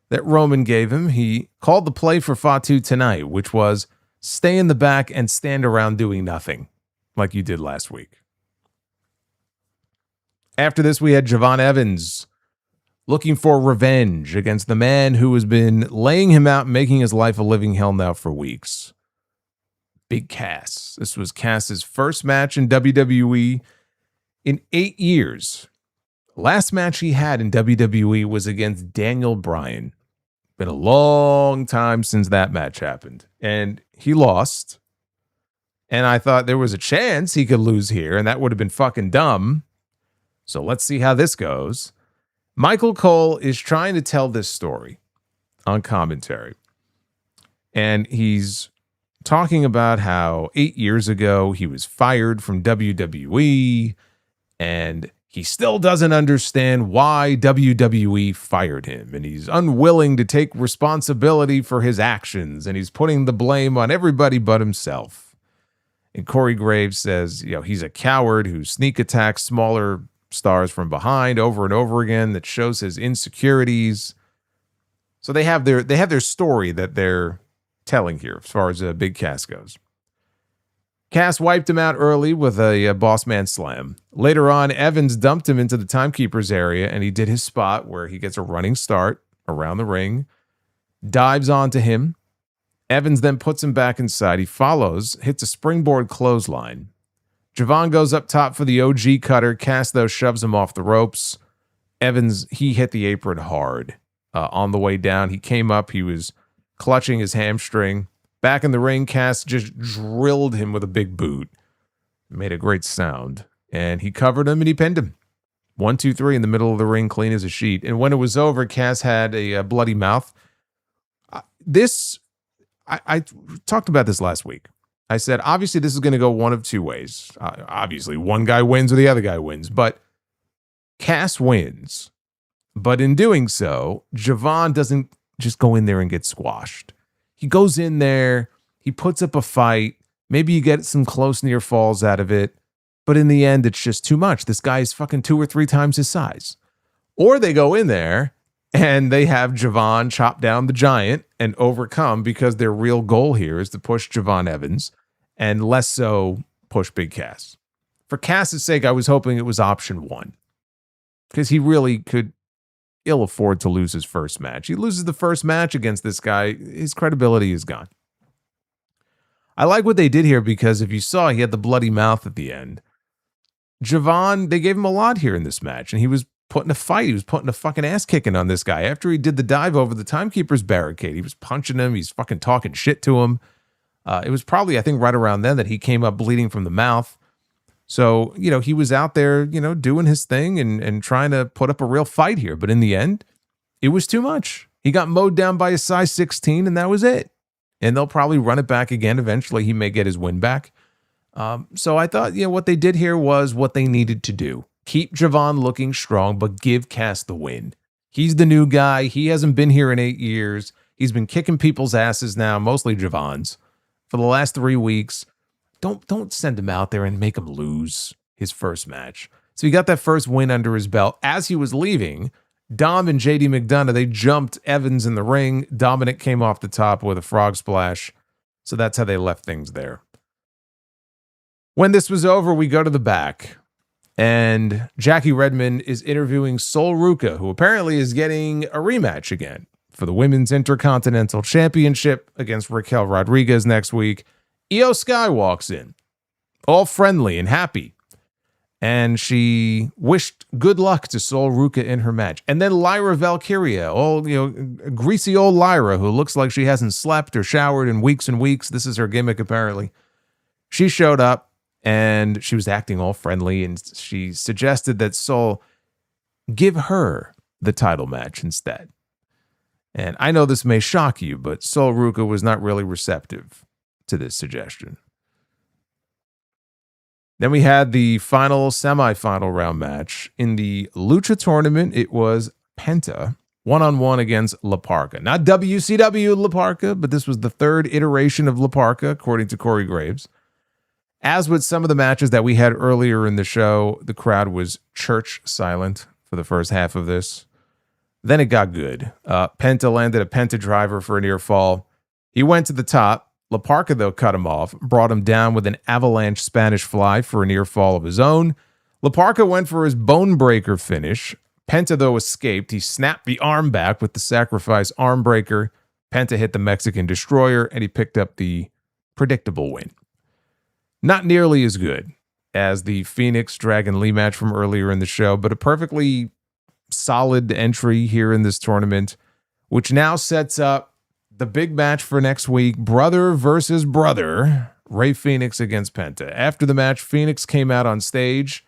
that Roman gave him. He called the play for Fatu tonight, which was stay in the back and stand around doing nothing, like you did last week. After this, we had Javon Evans looking for revenge against the man who has been laying him out, making his life a living hell now for weeks. Big Cass. This was Cass's first match in WWE in 8 years. Last match he had in WWE was against Daniel Bryan. Been a long time since that match happened. And he lost. And I thought there was a chance he could lose here, and that would have been fucking dumb. So let's see how this goes. Michael Cole is trying to tell this story on commentary. And he's talking about how 8 years ago he was fired from WWE, and he still doesn't understand why WWE fired him, and he's unwilling to take responsibility for his actions, and he's putting the blame on everybody but himself. And Corey Graves says, he's a coward who sneak attacks smaller stars from behind over and over again, that shows his insecurities. So they have their story that they're telling here as far as Big Cass goes. Cass wiped him out early with a boss man slam. Later on, Evans dumped him into the timekeeper's area, and he did his spot where he gets a running start around the ring, dives onto him. Evans then puts him back inside. He follows, hits a springboard clothesline. Javon goes up top for the OG cutter. Cass, though, shoves him off the ropes. Evans, he hit the apron hard on the way down. He came up. He was clutching his hamstring. Back in the ring, Cass just drilled him with a big boot. Made a great sound. And he covered him and he pinned him. 1, 2, 3 in the middle of the ring, clean as a sheet. And when it was over, Cass had a bloody mouth. I talked about this last week. I said, obviously, this is going to go one of two ways. Obviously, one guy wins or the other guy wins. But Cass wins. But in doing so, Javon doesn't just go in there and get squashed. He goes in there, he puts up a fight. Maybe you get some close near falls out of it. But in the end, it's just too much. This guy is fucking 2 or 3 times his size. Or they go in there and they have Javon chop down the giant and overcome, because their real goal here is to push Javon Evans and less so push Big Cass. For Cass's sake, I was hoping it was option 1, because he really could ill afford to lose his first match. He loses the first match against this guy, his credibility is gone. I like what they did here, because if you saw, he had the bloody mouth at the end. Javon, they gave him a lot here in this match, and he was putting a fight. He was putting a fucking ass kicking on this guy. After he did the dive over the timekeeper's barricade, he was punching him. He's fucking talking shit to him. It was probably, I think, right around then that he came up bleeding from the mouth. So, he was out there, doing his thing and trying to put up a real fight here. But in the end, it was too much. He got mowed down by a size 16, and that was it. And they'll probably run it back again. Eventually, he may get his win back. So I thought, what they did here was what they needed to do. Keep Javon looking strong, but give Cass the win. He's the new guy. He hasn't been here in 8 years. He's been kicking people's asses now, mostly Javon's, for the last 3 weeks. Don't send him out there and make him lose his first match. So he got that first win under his belt. As he was leaving, Dom and JD McDonough, they jumped Evans in the ring. Dominic came off the top with a frog splash. So that's how they left things there. When this was over, we go to the back. And Jackie Redmond is interviewing Sol Ruca, who apparently is getting a rematch again for the Women's Intercontinental Championship against Raquel Rodriguez next week. Io Sky walks in, all friendly and happy. And she wished good luck to Sol Ruca in her match. And then Lyra Valkyria, greasy old Lyra, who looks like she hasn't slept or showered in weeks and weeks. This is her gimmick, apparently. She showed up. And she was acting all friendly, and she suggested that Sol give her the title match instead. And I know this may shock you, but Sol Ruca was not really receptive to this suggestion. Then we had the final semifinal round match. In the Lucha tournament, it was Penta, one-on-one against La Parka. Not WCW La Parka, but this was the third iteration of La Parka, according to Corey Graves. As with some of the matches that we had earlier in the show, the crowd was church silent for the first half of this. Then it got good. Penta landed a Penta driver for a near fall. He went to the top. Parka, though, cut him off, brought him down with an avalanche Spanish fly for a near fall of his own. Parka went for his bone breaker finish. Penta, though, escaped. He snapped the arm back with the sacrifice arm breaker. Penta hit the Mexican destroyer, and he picked up the predictable win. Not nearly as good as the Fenix Dragon Lee match from earlier in the show, but a perfectly solid entry here in this tournament, which now sets up the big match for next week, brother versus brother, Rey Fenix against Penta. After the match, Fenix came out on stage.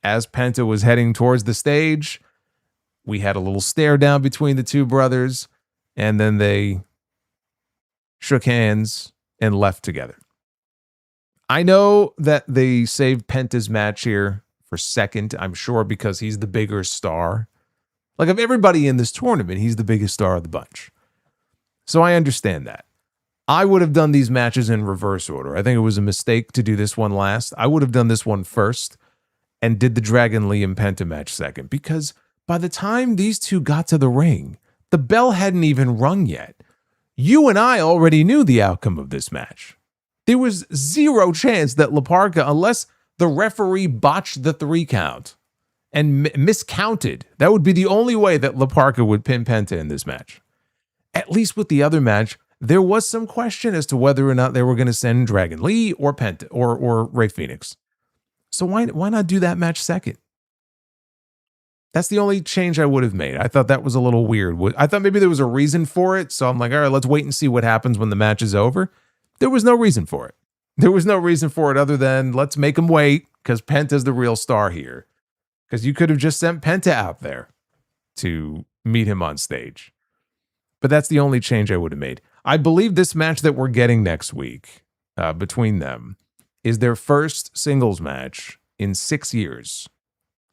As Penta was heading towards the stage, we had a little stare down between the two brothers, and then they shook hands and left together. I know that they saved Penta's match here for second, I'm sure, because he's the bigger star. Like, of everybody in this tournament, he's the biggest star of the bunch. So I understand that. I would have done these matches in reverse order. I think it was a mistake to do this one last. I would have done this one first and did the Dragon Lee and Penta match second, because by the time these two got to the ring, the bell hadn't even rung yet. You and I already knew the outcome of this match. There was zero chance that Parka, unless the referee botched the 3 count and miscounted, that would be the only way that Parka would pin Penta in this match. At least with the other match, there was some question as to whether or not they were going to send Dragon Lee or Penta or Rey Fenix. So why not do that match second? That's the only change I would have made. I thought that was a little weird. I thought maybe there was a reason for it. So I'm like, all right, let's wait and see what happens when the match is over. There was no reason for it. There was no reason for it other than let's make him wait because Penta's the real star here. Because you could have just sent Penta out there to meet him on stage. But that's the only change I would have made. I believe this match that we're getting next week between them is their first singles match in 6 years.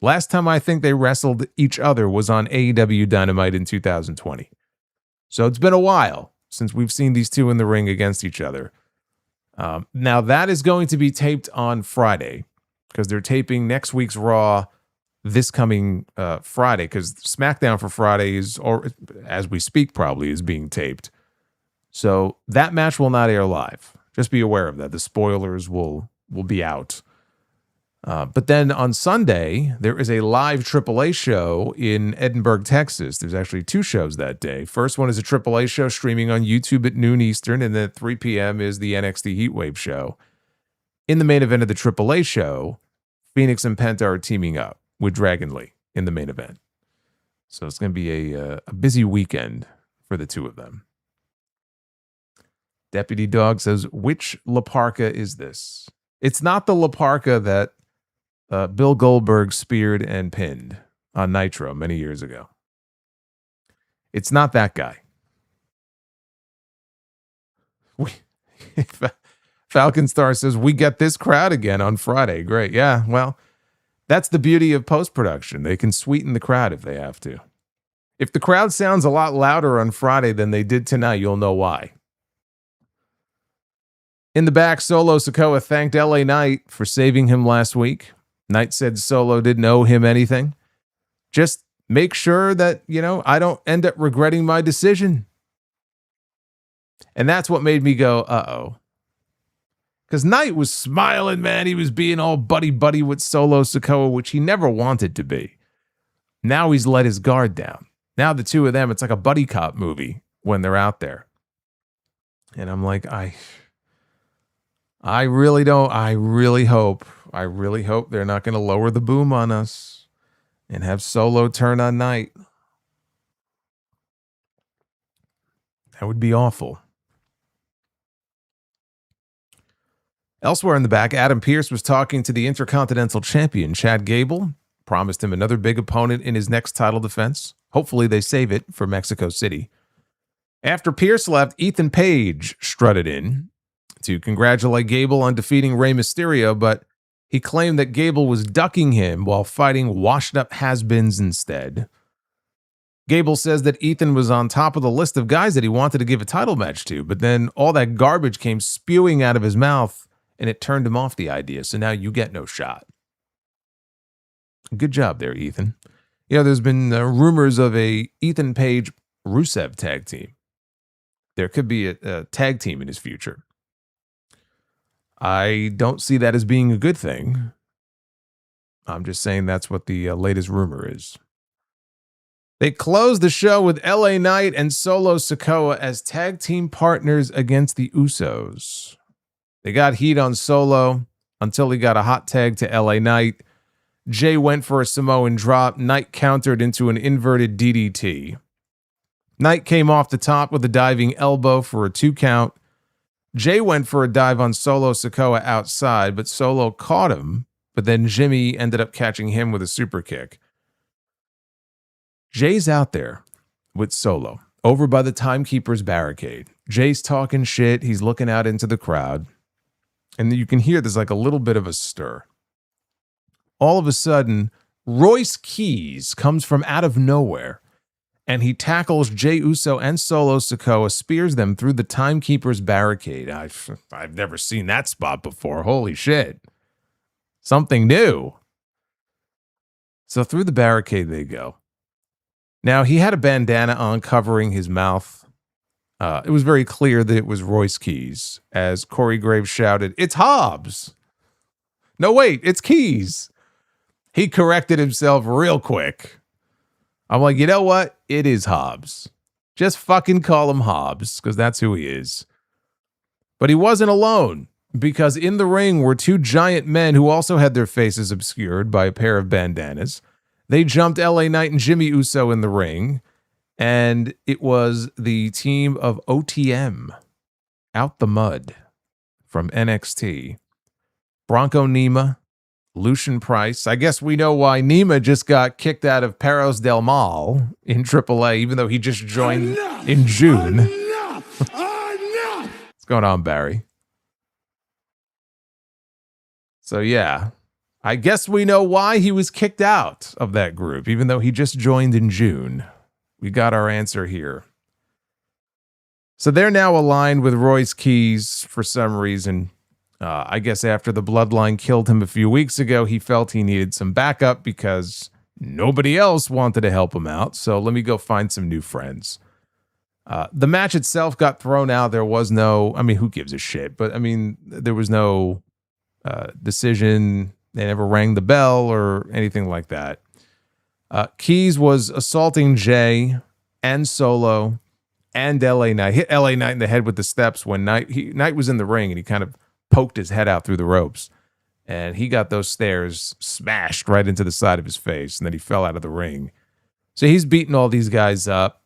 Last time I think they wrestled each other was on AEW Dynamite in 2020. So it's been a while since we've seen these two in the ring against each other. Now that is going to be taped on Friday because they're taping next week's Raw this coming Friday, because SmackDown for Friday is, or as we speak, probably is being taped. So that match will not air live. Just be aware of that. The spoilers will be out. But then on Sunday, there is a live AAA show in Edinburgh, Texas. There's actually 2 shows that day. First one is a AAA show streaming on YouTube at noon Eastern, and then at 3 p.m. is the NXT Heatwave show. In the main event of the AAA show, Fenix and Penta are teaming up with Dragon Lee in the main event. So it's going to be a busy weekend for the two of them. Deputy Dog says, which Parka is this? It's not the Parka that Bill Goldberg speared and pinned on Nitro many years ago. It's not that guy. Falcon Star says, we get this crowd again on Friday. Great. Yeah, well, that's the beauty of post-production. They can sweeten the crowd if they have to. If the crowd sounds a lot louder on Friday than they did tonight, you'll know why. In the back, Solo Sikoa thanked LA Knight for saving him last week. Knight said Solo didn't owe him anything. Just make sure that, I don't end up regretting my decision. And that's what made me go, uh-oh. Because Knight was smiling, man. He was being all buddy-buddy with Solo Sikoa, which he never wanted to be. Now he's let his guard down. Now the two of them, it's like a buddy cop movie when they're out there. And I'm like, I really hope they're not going to lower the boom on us and have Solo turn on Knight. That would be awful. Elsewhere in the back, Adam Pearce was talking to the Intercontinental Champion, Chad Gable, promised him another big opponent in his next title defense. Hopefully they save it for Mexico City. After Pearce left, Ethan Page strutted in to congratulate Gable on defeating Rey Mysterio, but he claimed that Gable was ducking him while fighting washed-up has-beens instead. Gable says that Ethan was on top of the list of guys that he wanted to give a title match to, but then all that garbage came spewing out of his mouth, and it turned him off the idea. So now you get no shot. Good job there, Ethan. There's been rumors of a Ethan Page Rusev tag team. There could be a tag team in his future. I don't see that as being a good thing. I'm just saying that's what the latest rumor is. They closed the show with LA Knight and Solo Sikoa as tag team partners against the Usos. They got heat on Solo until he got a hot tag to LA Knight. Jay went for a Samoan drop. Knight countered into an inverted DDT. Knight came off the top with a diving elbow for a 2 count. Jay went for a dive on Solo Sikoa outside, but Solo caught him, but then Jimmy ended up catching him with a super kick. Jay's out there with Solo, over by the timekeeper's barricade. Jay's talking shit. He's looking out into the crowd. And you can hear there's like a little bit of a stir. All of a sudden, Royce Keys comes from out of nowhere, and he tackles Jey Uso and Solo Sikoa, spears them through the timekeeper's barricade. I've never seen that spot before. Holy shit. Something new. So through the barricade they go. Now, he had a bandana on covering his mouth. It was very clear that it was Royce Keys, as Corey Graves shouted, "It's Hobbs!" No, wait, it's Keys. He corrected himself real quick. I'm like, you know what? It is Hobbs. Just fucking call him Hobbs, because that's who he is. But he wasn't alone, because in the ring were 2 giant men who also had their faces obscured by a pair of bandanas. They jumped LA Knight and Jimmy Uso in the ring, and it was the team of OTM, Out the Mud, from NXT. Bronco Nima, Lucian Price. I guess we know why Nima just got kicked out of Perez Del Mal in AAA, even though he just joined in June. What's going on, Barry? So yeah, I guess we know why he was kicked out of that group, even though he just joined in June. We got our answer here. So they're now aligned with Royce Keys for some reason. I guess after the Bloodline killed him a few weeks ago, he felt he needed some backup because nobody else wanted to help him out. So let me go find some new friends. The match itself got thrown out. There was no, who gives a shit? But there was no decision. They never rang the bell or anything like that. Keys was assaulting Jay and Solo and LA Knight. Hit LA Knight in the head with the steps when Knight was in the ring, and he kind of poked his head out through the ropes. And he got those stairs smashed right into the side of his face, and then he fell out of the ring. So he's beating all these guys up.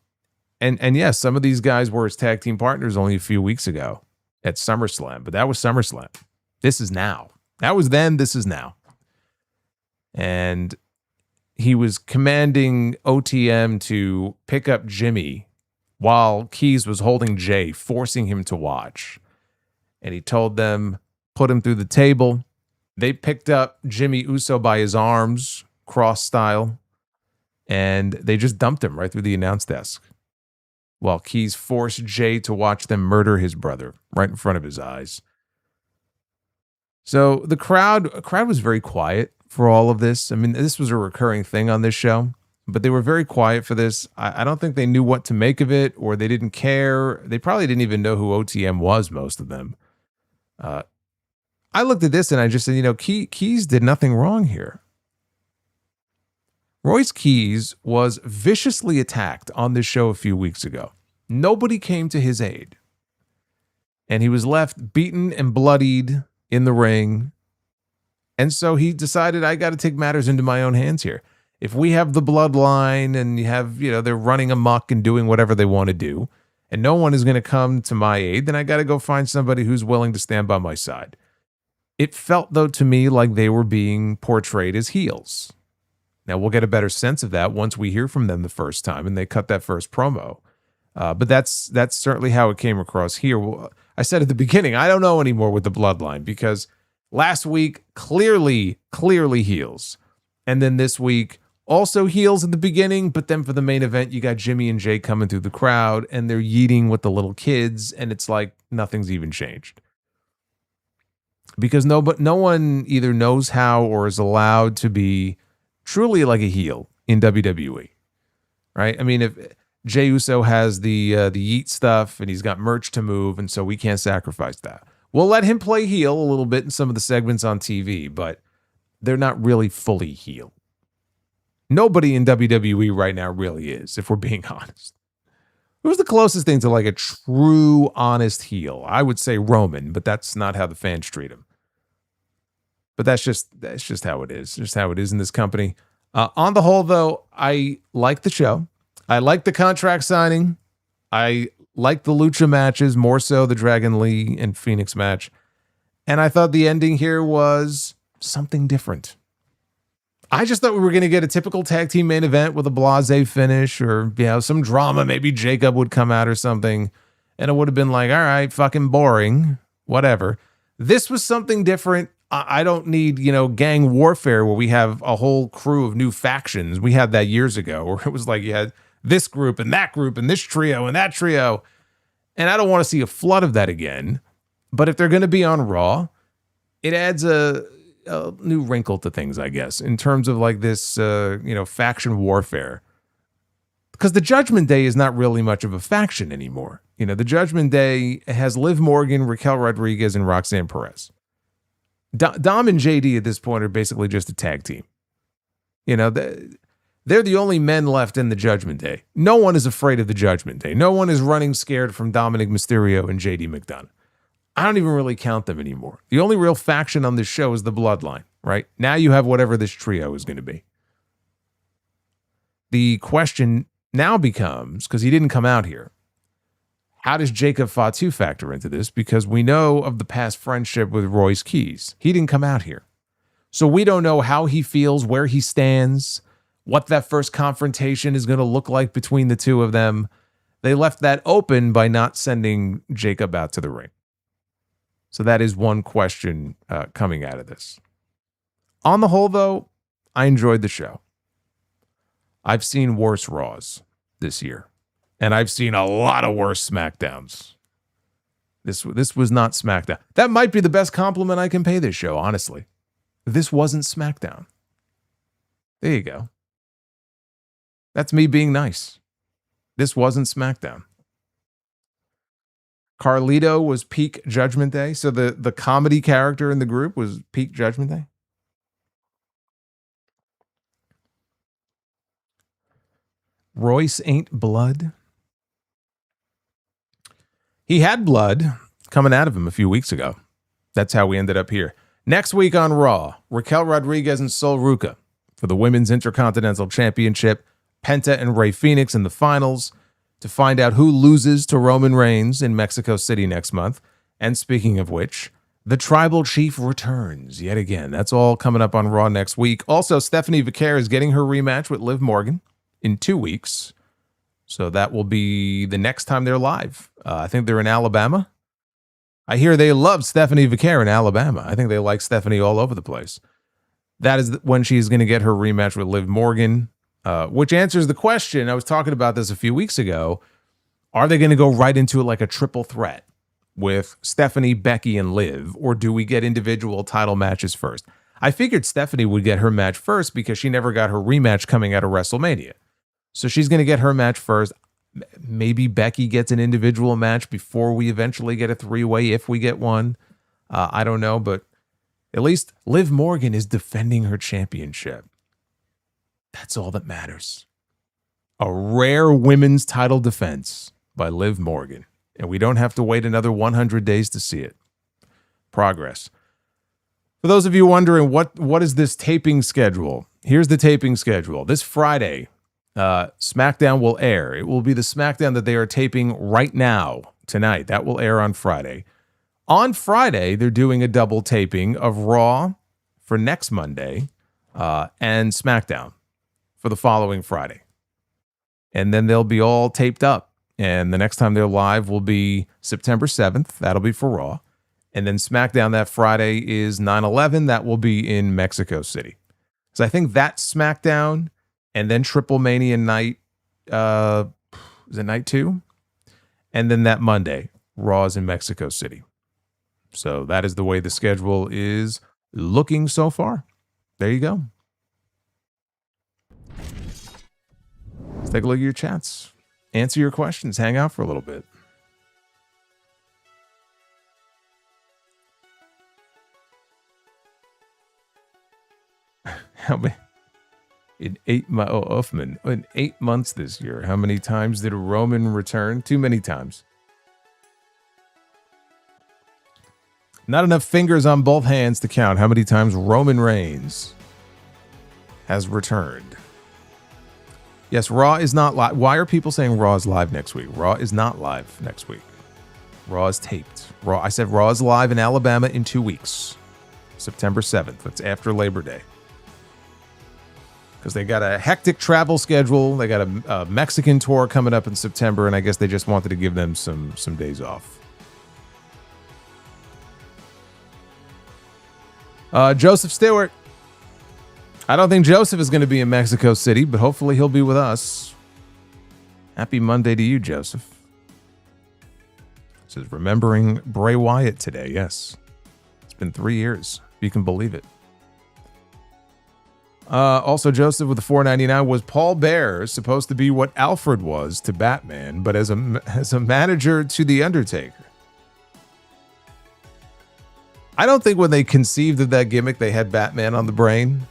And yes, some of these guys were his tag team partners only a few weeks ago at SummerSlam, but that was SummerSlam. This is now. That was then, this is now. And he was commanding OTM to pick up Jimmy while Keys was holding Jay, forcing him to watch. And he told them, put him through the table. They picked up Jimmy Uso by his arms, cross style, and they just dumped him right through the announce desk, while Keys forced Jay to watch them murder his brother right in front of his eyes. So the crowd was very quiet for all of this. This was a recurring thing on this show, but they were very quiet for this. I don't think they knew what to make of it, or they didn't care. They probably didn't even know who OTM was, most of them. I looked at this and I just said, Keys did nothing wrong here. Royce Keys was viciously attacked on this show a few weeks ago. Nobody came to his aid. And he was left beaten and bloodied in the ring. And so he decided, I got to take matters into my own hands here. If we have the Bloodline and you have, they're running amok and doing whatever they want to do, and no one is going to come to my aid, then I got to go find somebody who's willing to stand by my side. It felt, though, to me like they were being portrayed as heels. Now, we'll get a better sense of that once we hear from them the first time and they cut that first promo. But that's certainly how it came across here. Well, I said at the beginning, I don't know anymore with the Bloodline, because last week, clearly heels. And then this week, also heels at the beginning, but then for the main event, you got Jimmy and Jay coming through the crowd, and they're yeeting with the little kids, and it's like nothing's even changed. because no one either knows how or is allowed to be truly like a heel in WWE, right? I mean, if Jey Uso has the Yeet stuff and he's got merch to move, and so we can't sacrifice that. We'll let him play heel a little bit in some of the segments on TV, but they're not really fully heel. Nobody in WWE right now really is, if we're being honest. Who's the closest thing to like a true, honest heel? I would say Roman, but that's not how the fans treat him. But that's just how it is. Just how it is in this company. On the whole, though, I like the show. I like the contract signing. I like the Lucha matches, more so the Dragon Lee and Fenix match. And I thought the ending here was something different. I just thought we were going to get a typical tag team main event with a blasé finish, or some drama. Maybe Jacob would come out or something, and it would have been like, all right, fucking boring, whatever. This was something different. I don't need, gang warfare where we have a whole crew of new factions. We had that years ago where it was like you had this group and this trio and that trio. And I don't want to see a flood of that again. But if they're going to be on Raw, it adds a new wrinkle to things, I guess, in terms of like this, faction warfare. Because the Judgment Day is not really much of a faction anymore. The Judgment Day has Liv Morgan, Raquel Rodriguez, and Roxanne Perez. Dom and JD at this point are basically just a tag team. They're the only men left in the Judgment Day. No one is afraid of the Judgment Day. No one is running scared from Dominic Mysterio and JD McDonough. I don't even really count them anymore. The only real faction on this show is the Bloodline, right? Now you have whatever this trio is going to be. The question now becomes, because he didn't come out here, how does Jacob Fatu factor into this? Because we know of the past friendship with Royce Keys. He didn't come out here. So we don't know how he feels, where he stands, what that first confrontation is going to look like between the two of them. They left that open by not sending Jacob out to the ring. So that is one question coming out of this. On the whole, though, I enjoyed the show. I've seen worse Raws this year. And I've seen a lot of worse SmackDowns. This was not SmackDown. That might be the best compliment I can pay this show, honestly. This wasn't SmackDown. There you go. That's me being nice. This wasn't SmackDown. Carlito was peak Judgment Day. So the comedy character in the group was peak Judgment Day. Royce ain't blood. He had blood coming out of him a few weeks ago. That's how we ended up here. Next week on Raw, Raquel Rodriguez and Sol Ruca for the Women's Intercontinental Championship. Penta and Rey Fenix in the finals to find out who loses to Roman Reigns in Mexico City next month. And speaking of which, the Tribal Chief returns yet again. That's all coming up on Raw next week. Also, Stephanie Vaquer is getting her rematch with Liv Morgan in 2 weeks. So that will be the next time they're live. I think they're in Alabama. I hear they love Stephanie Vaquer in Alabama. I think they like Stephanie all over the place. That is when she's going to get her rematch with Liv Morgan, which answers the question. I was talking about this a few weeks ago. Are they going to go right into it like a triple threat with Stephanie, Becky, and Liv? Or do we get individual title matches first? I figured Stephanie would get her match first because she never got her rematch coming out of WrestleMania. So she's going to get her match first. Maybe Becky gets an individual match before we eventually get a three-way, if we get one. I don't know, but at least Liv Morgan is defending her championship. That's all that matters. A rare women's title defense by Liv Morgan. And we don't have to wait another 100 days to see it. Progress. For those of you wondering, what is this taping schedule? Here's the taping schedule. This Friday, SmackDown will air. It will be the SmackDown that they are taping right now, tonight. That will air on Friday. On Friday, they're doing a double taping of Raw for next Monday and SmackDown for the following Friday. And then they'll be all taped up. And the next time they're live will be September 7th. That'll be for Raw. And then SmackDown that Friday is 9/11. That will be in Mexico City. So I think that's SmackDown. And then Triple Mania night, is it night 2? And then that Monday, Raw is in Mexico City. So that is the way the schedule is looking so far. There you go. Let's take a look at your chats. Answer your questions. Hang out for a little bit. How many? In 8 months this year, how many times did Roman return? Too many times. Not enough fingers on both hands to count how many times Roman Reigns has returned. Yes, Raw is not live. Why are people saying Raw is live next week? Raw is not live next week. Raw is taped. I said Raw is live in Alabama in 2 weeks. September 7th. That's after Labor Day. Because they got a hectic travel schedule. They got a Mexican tour coming up in September, and I guess they just wanted to give them some days off. Joseph Stewart. I don't think Joseph is going to be in Mexico City, but hopefully he'll be with us. Happy Monday to you, Joseph. It says, remembering Bray Wyatt today. Yes. It's been 3 years, if you can believe it. Also, Joseph with the $4.99, was Paul Bearer supposed to be what Alfred was to Batman, but as a manager to The Undertaker? I don't think when they conceived of that gimmick, they had Batman on the brain.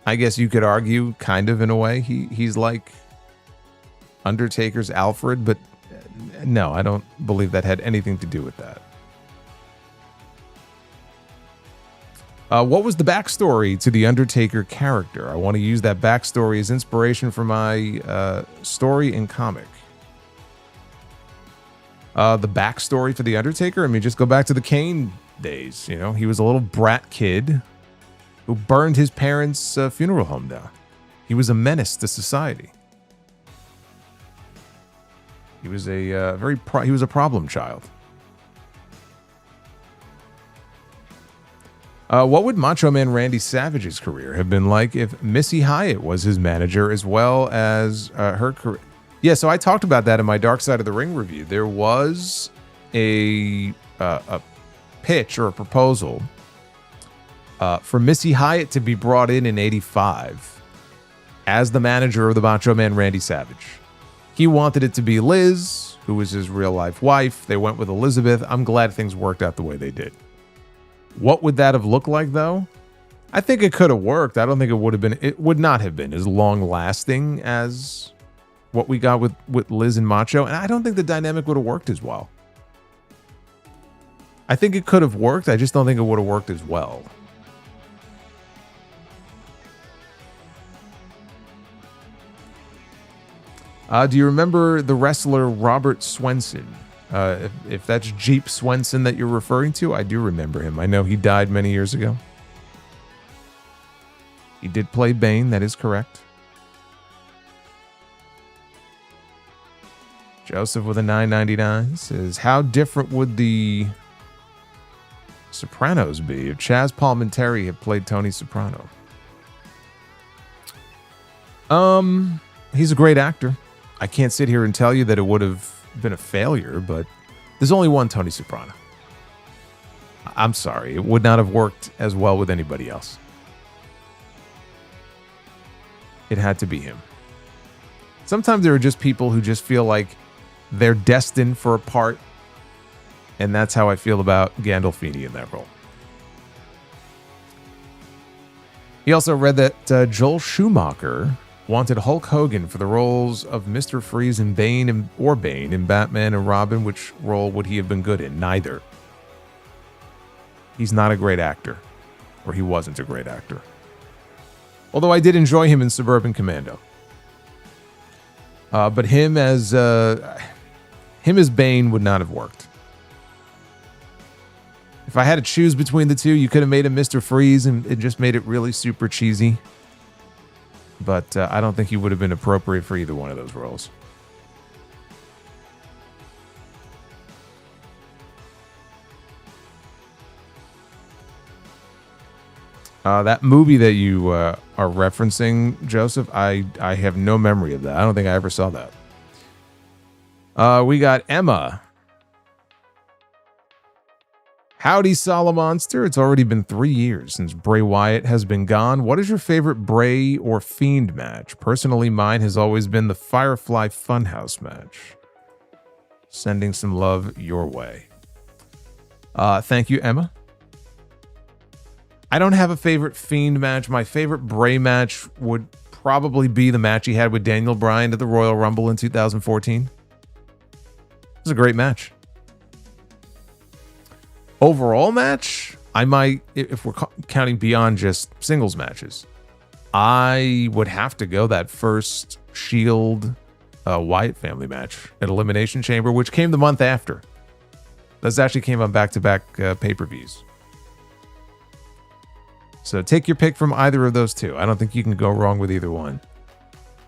I guess you could argue, kind of in a way, he's like Undertaker's Alfred, but no, I don't believe that had anything to do with that. What was the backstory to the Undertaker character? I want to use that backstory as inspiration for my story and comic. The backstory for the Undertaker? I mean, just go back to the Kane days. You know, he was a little brat kid who burned his parents' funeral home down. He was a menace to society. He was a he was a problem child. What would Macho Man Randy Savage's career have been like if Missy Hyatt was his manager as well as her career? Yeah, so I talked about that in my Dark Side of the Ring review. There was a pitch or a proposal for Missy Hyatt to be brought in '85 as the manager of the Macho Man Randy Savage. He wanted it to be Liz, who was his real-life wife. They went with Elizabeth. I'm glad things worked out the way they did. What would that have looked like, though? I think it could have worked. I don't think it would have been. It would not have been as long-lasting as what we got with Liz and Macho, and I don't think the dynamic would have worked as well. I think it could have worked. I just don't think it would have worked as well. Do you remember the wrestler Robert Swenson? If that's Jeep Swenson that you're referring to, I do remember him. I know he died many years ago. He did play Bane, that is correct. Joseph with a $9.99 says, how different would the Sopranos be if Chaz Palminteri had played Tony Soprano? He's a great actor. I can't sit here and tell you that it would have been a failure, but there's only one Tony Soprano. I'm sorry, it would not have worked as well with anybody else. It had to be him. Sometimes there are just people who just feel like they're destined for a part, and that's how I feel about Gandolfini in that role. He also read that Joel Schumacher wanted Hulk Hogan for the roles of Mr. Freeze and Bane in Batman and Robin. Which role would he have been good in? Neither. He's not a great actor, or he wasn't a great actor. Although I did enjoy him in Suburban Commando. But him as Bane would not have worked. If I had to choose between the two, you could have made him Mr. Freeze and it just made it really super cheesy. But I don't think he would have been appropriate for either one of those roles. That movie that you are referencing, Joseph, I have no memory of that. I don't think I ever saw that. We got Emma. Howdy, Solomonster. It's already been 3 years since Bray Wyatt has been gone. What is your favorite Bray or Fiend match? Personally, mine has always been the Firefly Funhouse match. Sending some love your way. Thank you, Emma. I don't have a favorite Fiend match. My favorite Bray match would probably be the match he had with Daniel Bryan at the Royal Rumble in 2014. It was a great match. Overall match, I might, if we're counting beyond just singles matches, I would have to go that first Shield Wyatt family match at Elimination Chamber, which came the month after. This actually came on back-to-back pay-per-views. So take your pick from either of those two. I don't think you can go wrong with either one.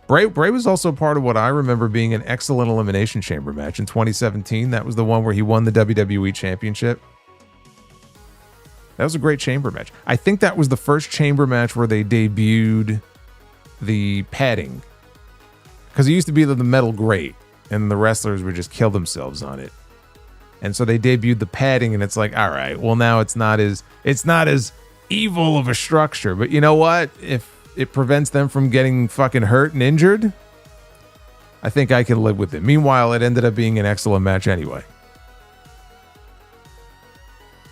Bray was also part of what I remember being an excellent Elimination Chamber match in 2017. That was the one where he won the WWE Championship. That was a great chamber match. I think that was the first chamber match where they debuted the padding. Because it used to be the metal grate, and the wrestlers would just kill themselves on it. And so they debuted the padding, and it's like, all right, well now it's not as evil of a structure. But you know what? If it prevents them from getting fucking hurt and injured, I think I can live with it. Meanwhile, it ended up being an excellent match anyway.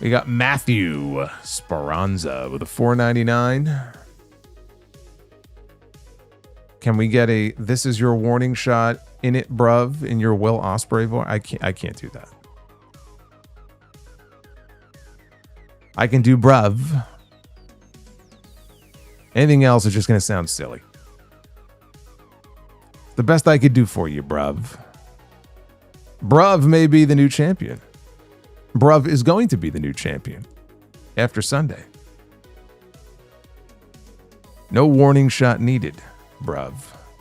We got Matthew Speranza with a $4.99. Can we get a "This is your warning shot" in it, bruv, in your Will Ospreay voice? I can't do that. I can do bruv. Anything else is just going to sound silly. The best I could do for you, bruv. Bruv may be the new champion. Bruv is going to be the new champion after Sunday. No warning shot needed, bruv.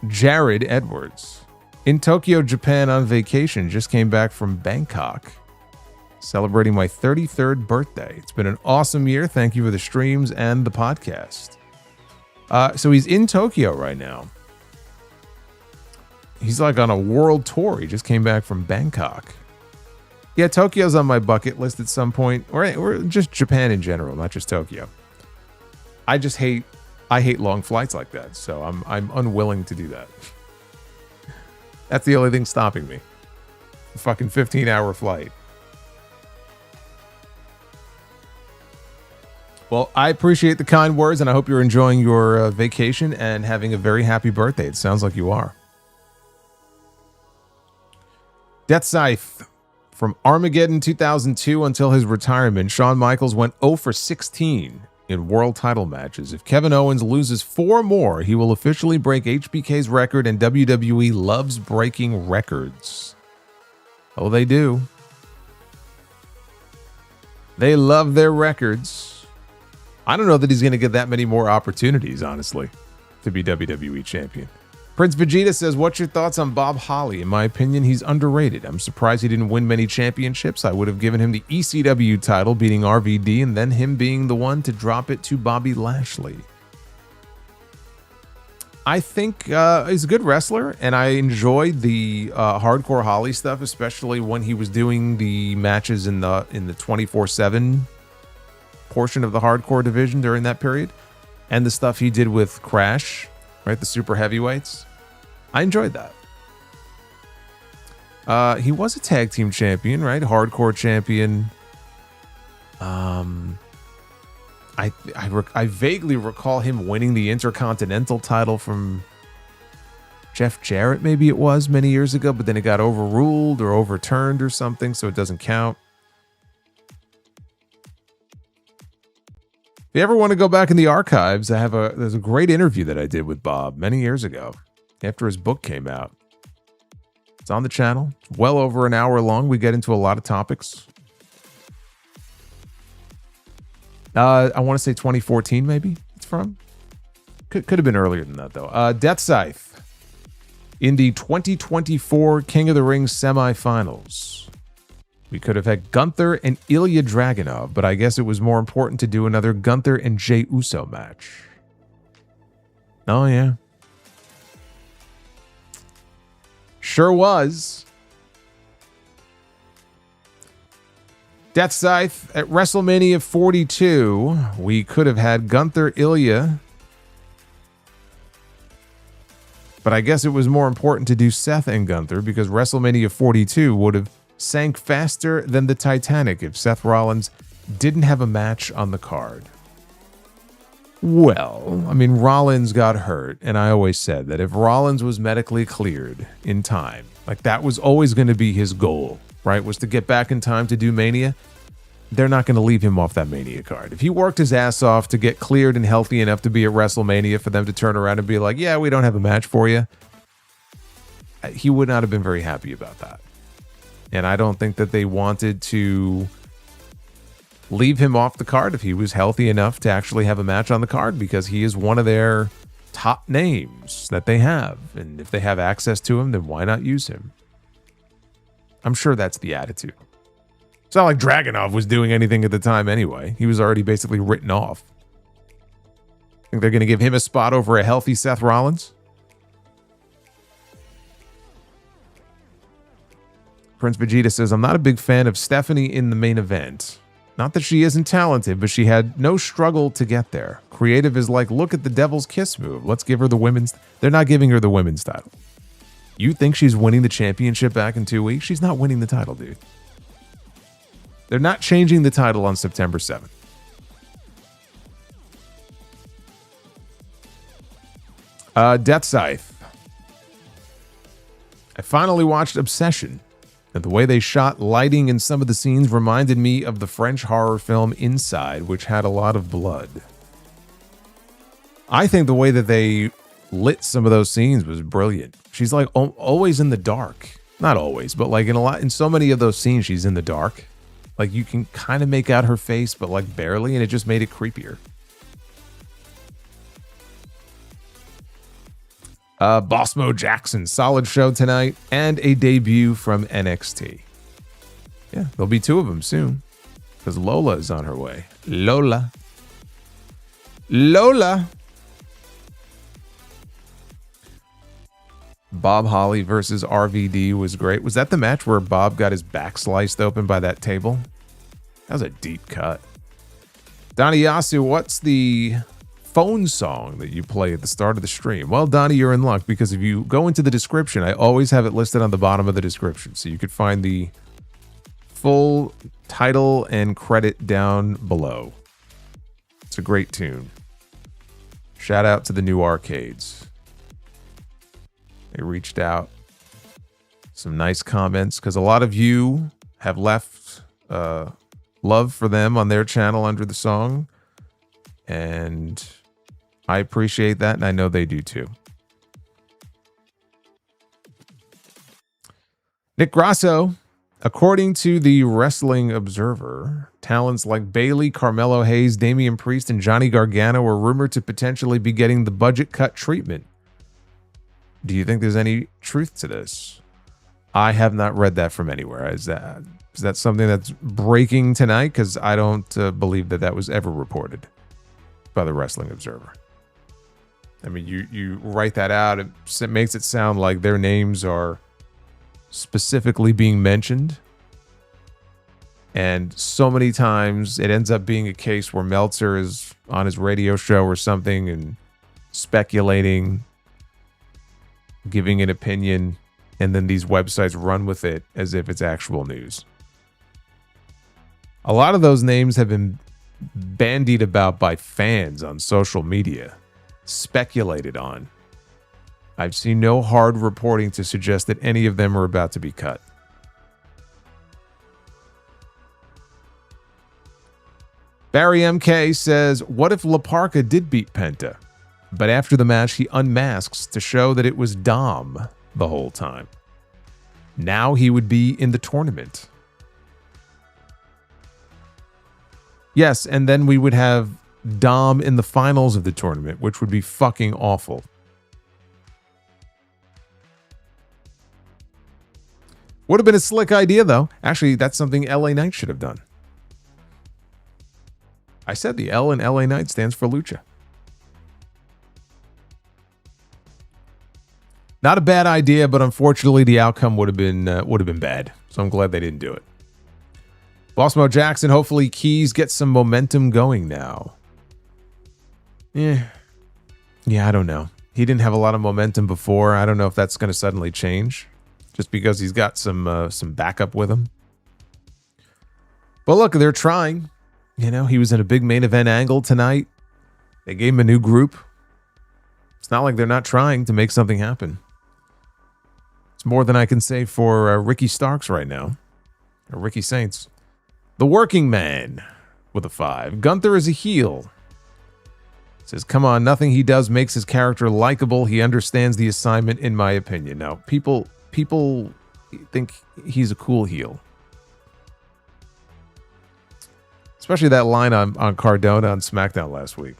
Jared Edwards. In Tokyo, Japan on vacation. Just came back from Bangkok. Celebrating my 33rd birthday. It's been an awesome year. Thank you for the streams and the podcast. So he's in Tokyo right now. He's like on a world tour. He just came back from Bangkok. Yeah, Tokyo's on my bucket list at some point, or just Japan in general, not just Tokyo. I hate long flights like that, so I'm unwilling to do that. That's the only thing stopping me. A fucking 15-hour flight. Well, I appreciate the kind words, and I hope you're enjoying your vacation and having a very happy birthday. It sounds like you are. Death Scythe. From Armageddon 2002 until his retirement, Shawn Michaels went 0 for 16 in world title matches. If Kevin Owens loses 4 more, he will officially break HBK's record, and WWE loves breaking records. Oh, they do. They love their records. I don't know that he's going to get that many more opportunities, honestly, to be WWE champion. Prince Vegeta says, what's your thoughts on Bob Holly? In my opinion, he's underrated. I'm surprised he didn't win many championships. I would have given him the ECW title, beating RVD, and then him being the one to drop it to Bobby Lashley. I think he's a good wrestler, and I enjoyed the Hardcore Holly stuff, especially when he was doing the matches in the 24/7 portion of the Hardcore division during that period, and the stuff he did with Crash. Right, the super heavyweights. I enjoyed that. He was a tag team champion, right? Hardcore champion. I vaguely recall him winning the Intercontinental title from Jeff Jarrett, maybe it was, many years ago, but then it got overruled or overturned or something, so it doesn't count. If you ever want to go back in the archives, there's a great interview that I did with Bob many years ago after his book came out. It's on the channel. It's well over an hour long. We get into a lot of topics. I want to say 2014, maybe it's from. Could have been earlier than that, though. Death Scythe in the 2024 King of the Ring semifinals. We could have had Gunther and Ilya Dragunov, but I guess it was more important to do another Gunther and Jey Uso match. Oh, yeah. Sure was. Death Scythe at WrestleMania 42. We could have had Gunther, Ilya. But I guess it was more important to do Seth and Gunther because WrestleMania 42 would have sank faster than the Titanic if Seth Rollins didn't have a match on the card. Well, I mean, Rollins got hurt, and I always said that if Rollins was medically cleared in time, like that was always going to be his goal, right? Was to get back in time to do Mania. They're not going to leave him off that Mania card. If he worked his ass off to get cleared and healthy enough to be at WrestleMania for them to turn around and be like, yeah, we don't have a match for you, he would not have been very happy about that. And I don't think that they wanted to leave him off the card if he was healthy enough to actually have a match on the card because he is one of their top names that they have. And if they have access to him, then why not use him? I'm sure that's the attitude. It's not like Dragunov was doing anything at the time anyway. He was already basically written off. Think they're going to give him a spot over a healthy Seth Rollins? Prince Vegeta says, I'm not a big fan of Stephanie in the main event. Not that she isn't talented, but she had no struggle to get there. Creative is like, look at the Devil's Kiss move. Let's give her the women's... They're not giving her the women's title. You think she's winning the championship back in 2 weeks? She's not winning the title, dude. They're not changing the title on September 7th. Death Scythe. I finally watched Obsession. And the way they shot lighting in some of the scenes reminded me of the French horror film Inside, which had a lot of blood. I think the way that they lit some of those scenes was brilliant. She's like always in the dark. Not always, but like in so many of those scenes, she's in the dark. Like you can kind of make out her face, but like barely, and it just made it creepier. Bossmo Jackson, solid show tonight, and a debut from NXT. Yeah, there'll be two of them soon, because Lola is on her way. Lola. Bob Holly versus RVD was great. Was that the match where Bob got his back sliced open by that table? That was a deep cut. Donnie Yasu, what's the phone song that you play at the start of the stream? Well, Donnie, you're in luck because if you go into the description, I always have it listed on the bottom of the description. So you could find the full title and credit down below. It's a great tune. Shout out to the new arcades. They reached out. Some nice comments because a lot of you have left love for them on their channel under the song. And I appreciate that, and I know they do too. Nick Grasso, according to the Wrestling Observer, talents like Bayley, Carmelo Hayes, Damian Priest, and Johnny Gargano are rumored to potentially be getting the budget cut treatment. Do you think there's any truth to this? I have not read that from anywhere. Is that something that's breaking tonight? Because I don't believe that was ever reported by the Wrestling Observer. I mean, you write that out, it makes it sound like their names are specifically being mentioned. And so many times it ends up being a case where Meltzer is on his radio show or something and speculating, giving an opinion, and then these websites run with it as if it's actual news. A lot of those names have been bandied about by fans on social media, speculated on. I've seen no hard reporting to suggest that any of them are about to be cut. Barry MK says, what if Parka did beat Penta, but after the match he unmasks to show that it was Dom the whole time? Now he would be in the tournament. Yes, and then we would have Dom in the finals of the tournament, which would be fucking awful. Would have been a slick idea, though. Actually, that's something LA Knight should have done. I said the L in LA Knight stands for Lucha. Not a bad idea, but unfortunately the outcome would have been bad. So I'm glad they didn't do it. Bossmo Jackson, hopefully Keys gets some momentum going now. Yeah, I don't know. He didn't have a lot of momentum before. I don't know if that's going to suddenly change just because he's got some backup with him. But look, they're trying. You know, he was in a big main event angle tonight. They gave him a new group. It's not like they're not trying to make something happen. It's more than I can say for Ricky Starks right now. Or Ricky Saints. The Working Man with a 5. Gunther is a heel. Says, come on, nothing he does makes his character likable. He understands the assignment, in my opinion. Now, people think he's a cool heel. Especially that line on Cardona on SmackDown last week.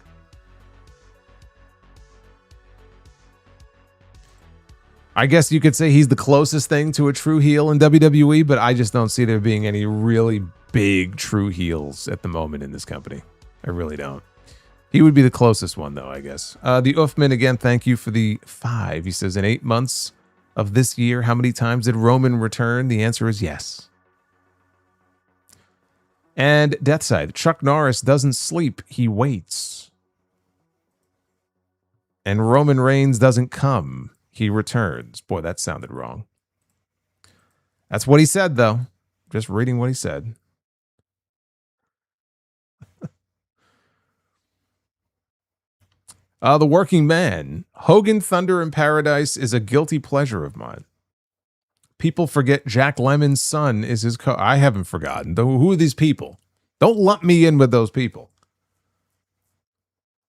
I guess you could say he's the closest thing to a true heel in WWE, but I just don't see there being any really big true heels at the moment in this company. I really don't. He would be the closest one, though, I guess. The Uffman, again, thank you for the 5. He says, in 8 months of this year, how many times did Roman return? The answer is yes. And Deathside, Chuck Norris doesn't sleep, he waits. And Roman Reigns doesn't come, he returns. Boy, that sounded wrong. That's what he said, though. Just reading what he said. The Working Man. Hogan Thunder in Paradise is a guilty pleasure of mine. People forget Jack Lemmon's son is his I haven't forgotten. Who are these people? Don't lump me in with those people.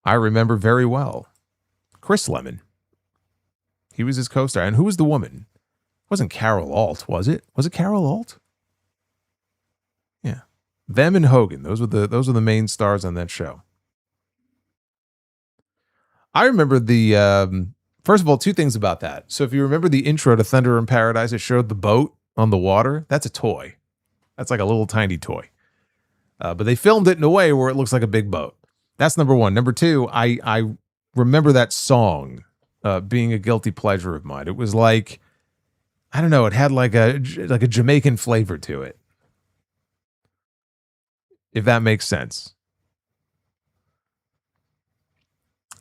I remember very well. Chris Lemon. He was his co-star. And who was the woman? It wasn't Carol Alt, was it? Was it Carol Alt? Yeah. Them and Hogan. Those were the main stars on that show. I remember the, first of all, 2 things about that. So if you remember the intro to Thunder in Paradise, it showed the boat on the water. That's a toy. That's like a little tiny toy. But they filmed it in a way where it looks like a big boat. That's number 1. Number 2, I remember that song being a guilty pleasure of mine. It was like, I don't know, it had like a Jamaican flavor to it. If that makes sense.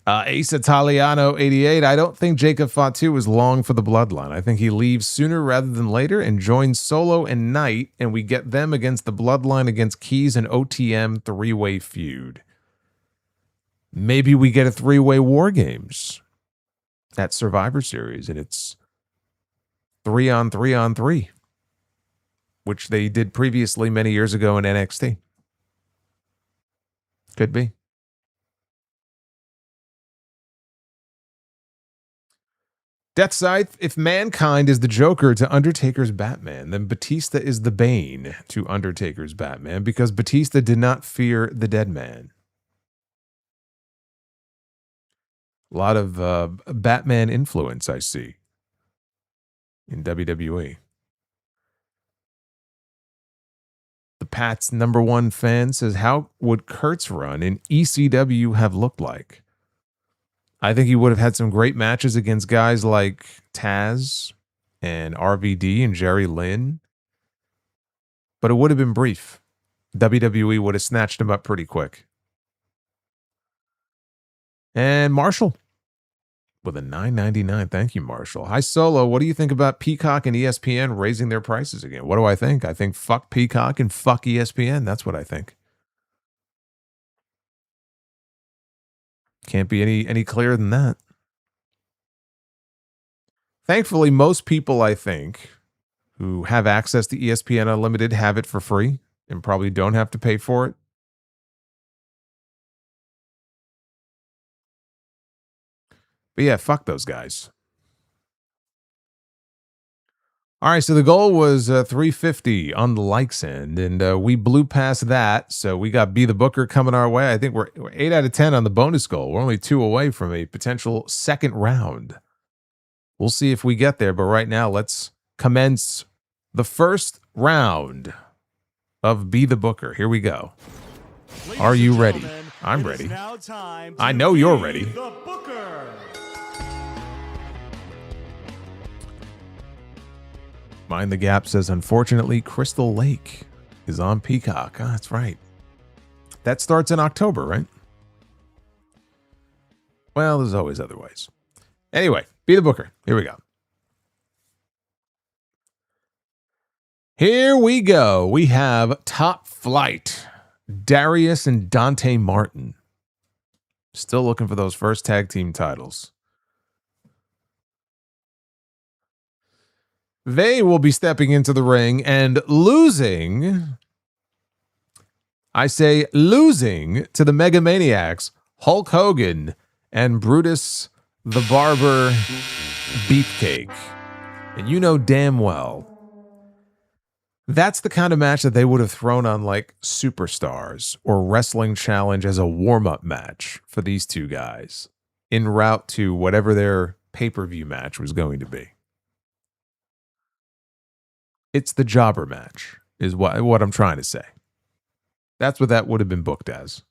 Ace Italiano 88. I don't think Jacob Fatu is long for the bloodline. I think he leaves sooner rather than later and joins Solo and Knight, and we get them against the bloodline against Keys and OTM 3-way feud. Maybe we get a 3-way War Games at Survivor Series, and it's 3-on-3-on-3, which they did previously many years ago in NXT. Could be. Death Scythe, if Mankind is the Joker to Undertaker's Batman, then Batista is the Bane to Undertaker's Batman because Batista did not fear the dead man. A lot of Batman influence I see in WWE. The Pat's #1 fan says, how would Kurt's run in ECW have looked like? I think he would have had some great matches against guys like Taz and RVD and Jerry Lynn. But it would have been brief. WWE would have snatched him up pretty quick. And Marshall with a $9.99. Thank you, Marshall. Hi, Solo. What do you think about Peacock and ESPN raising their prices again? What do I think? I think fuck Peacock and fuck ESPN. That's what I think. Can't be any clearer than that. Thankfully, most people, I think, who have access to ESPN Unlimited have it for free and probably don't have to pay for it. But yeah, fuck those guys. All right, so the goal was 350 on the likes end, and we blew past that. So we got Be the Booker coming our way. I think we're 8 out of 10 on the bonus goal. We're only 2 away from a potential second round. We'll see if we get there, but right now, let's commence the first round of Be the Booker. Here we go. Are you ready? I'm ready. I know you're ready. The Booker. Mind the Gap says, unfortunately, Crystal Lake. is on Peacock. Oh, that's right. That starts in October, right? Well, there's always other ways. Anyway, Be the Booker. Here we go. Here we go. We have Top Flight. Darius and Dante Martin. Still looking for those first tag team titles. They will be stepping into the ring and losing. I say losing to the Mega Maniacs, Hulk Hogan and Brutus the Barber Beefcake. And you know damn well that's the kind of match that they would have thrown on like Superstars or Wrestling Challenge as a warm-up match for these two guys en route to whatever their pay-per-view match was going to be. It's the jobber match is what I'm trying to say. That's what that would have been booked as.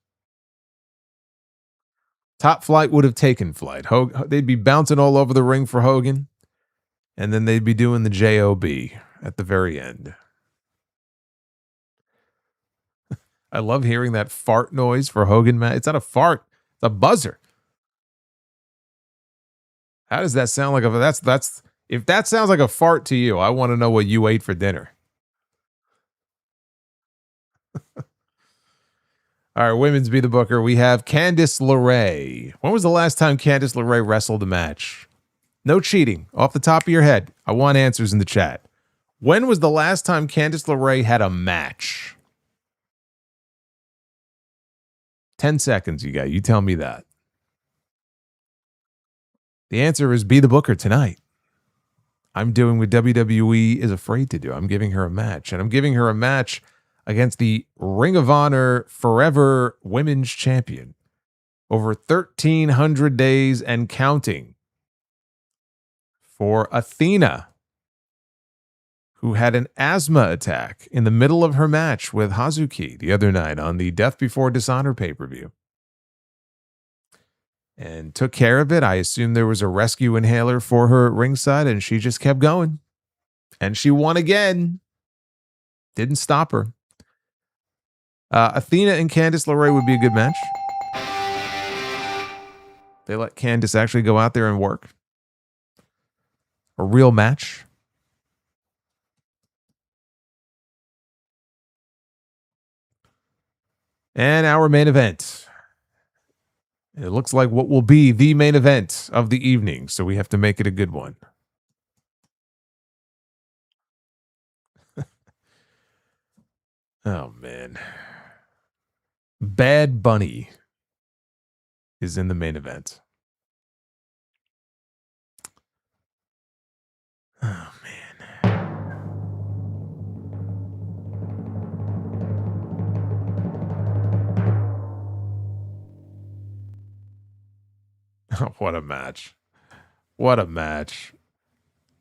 Top Flight would have taken flight. They'd be bouncing all over the ring for Hogan, and then they'd be doing the J.O.B. at the very end. I love hearing that fart noise for Hogan match. It's not a fart, it's a buzzer. How does that sound like that's if that sounds like a fart to you, I want to know what you ate for dinner. All right, women's Be the Booker. We have Candice LeRae. When was the last time Candice LeRae wrestled a match? No cheating. Off the top of your head. I want answers in the chat. When was the last time Candice LeRae had a match? 10 seconds you got. You tell me that. The answer is Be the Booker tonight. I'm doing what WWE is afraid to do. I'm giving her a match. And I'm giving her a match against the Ring of Honor Forever Women's Champion. Over 1,300 days and counting. For Athena, who had an asthma attack in the middle of her match with Hazuki the other night on the Death Before Dishonor pay-per-view. And took care of it. I assume there was a rescue inhaler for her at ringside, and she just kept going. And she won again. Didn't stop her. Athena and Candice LeRae would be a good match. They let Candice actually go out there and work. A real match. And our main event. It looks like what will be the main event of the evening, so we have to make it a good one. Oh, man. Bad Bunny is in the main event. Oh, man. What a match. What a match.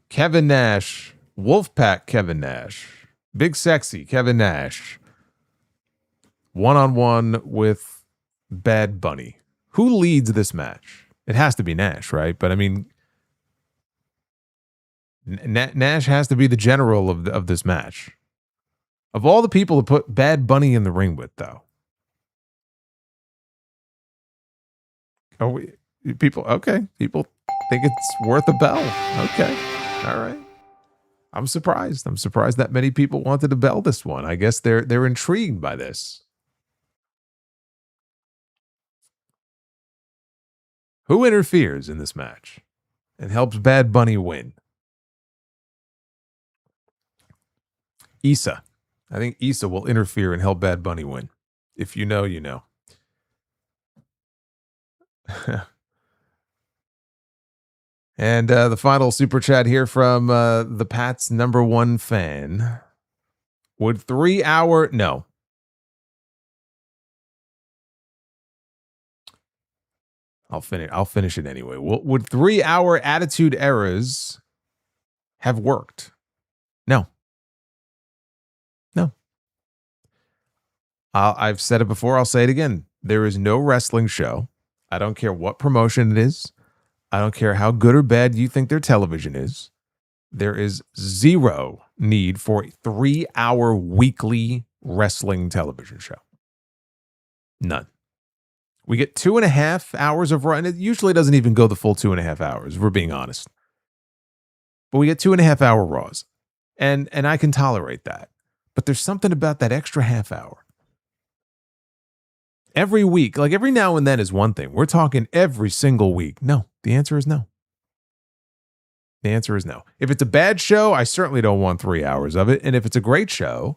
Kevin Nash, Wolfpack Kevin Nash, Big Sexy Kevin Nash, one-on-one with Bad Bunny. Who leads this match? It has to be Nash, right? But I mean, Nash has to be the general of this match. Of all the people to put Bad Bunny in the ring with, though. People think it's worth a bell. Okay. All right. I'm surprised. I'm surprised that many people wanted to bell this one. I guess they're intrigued by this. Who interferes in this match and helps Bad Bunny win? Issa. I think Issa will interfere and help Bad Bunny win. If you know, you know. And the final super chat here from the Pat's #1 fan. Would 3 hour... No. I'll finish it anyway. Would 3 hour attitude errors have worked? No. No. I've said it before. I'll say it again. There is no wrestling show. I don't care what promotion it is. I don't care how good or bad you think their television is. There is zero need for a 3 hour weekly wrestling television show. None. We get 2.5 hours of Raw, and it usually doesn't even go the full 2.5 hours, if we're being honest. But we get 2.5 hour Raws. And I can tolerate that. But there's something about that extra half hour. Every week, like every now and then is one thing. We're talking every single week. No, the answer is no. The answer is no. If it's a bad show, I certainly don't want 3 hours of it. And if it's a great show,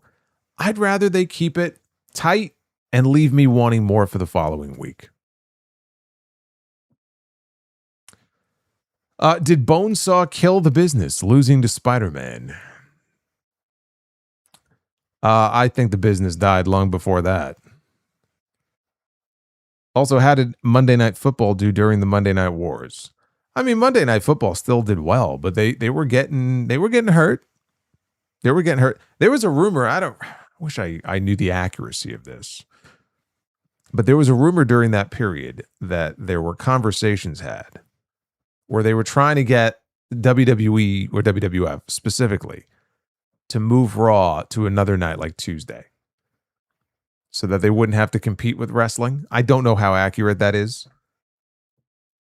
I'd rather they keep it tight and leave me wanting more for the following week. Did Bonesaw kill the business, losing to Spider-Man? I think the business died long before that. Also, how did Monday Night Football do during the Monday Night Wars? I mean, Monday Night Football still did well, but they were getting hurt. They were getting hurt. There was a rumor. I wish I knew the accuracy of this, but there was a rumor during that period that there were conversations had where they were trying to get WWE or WWF specifically to move Raw to another night like Tuesday so that they wouldn't have to compete with wrestling. I don't know how accurate that is.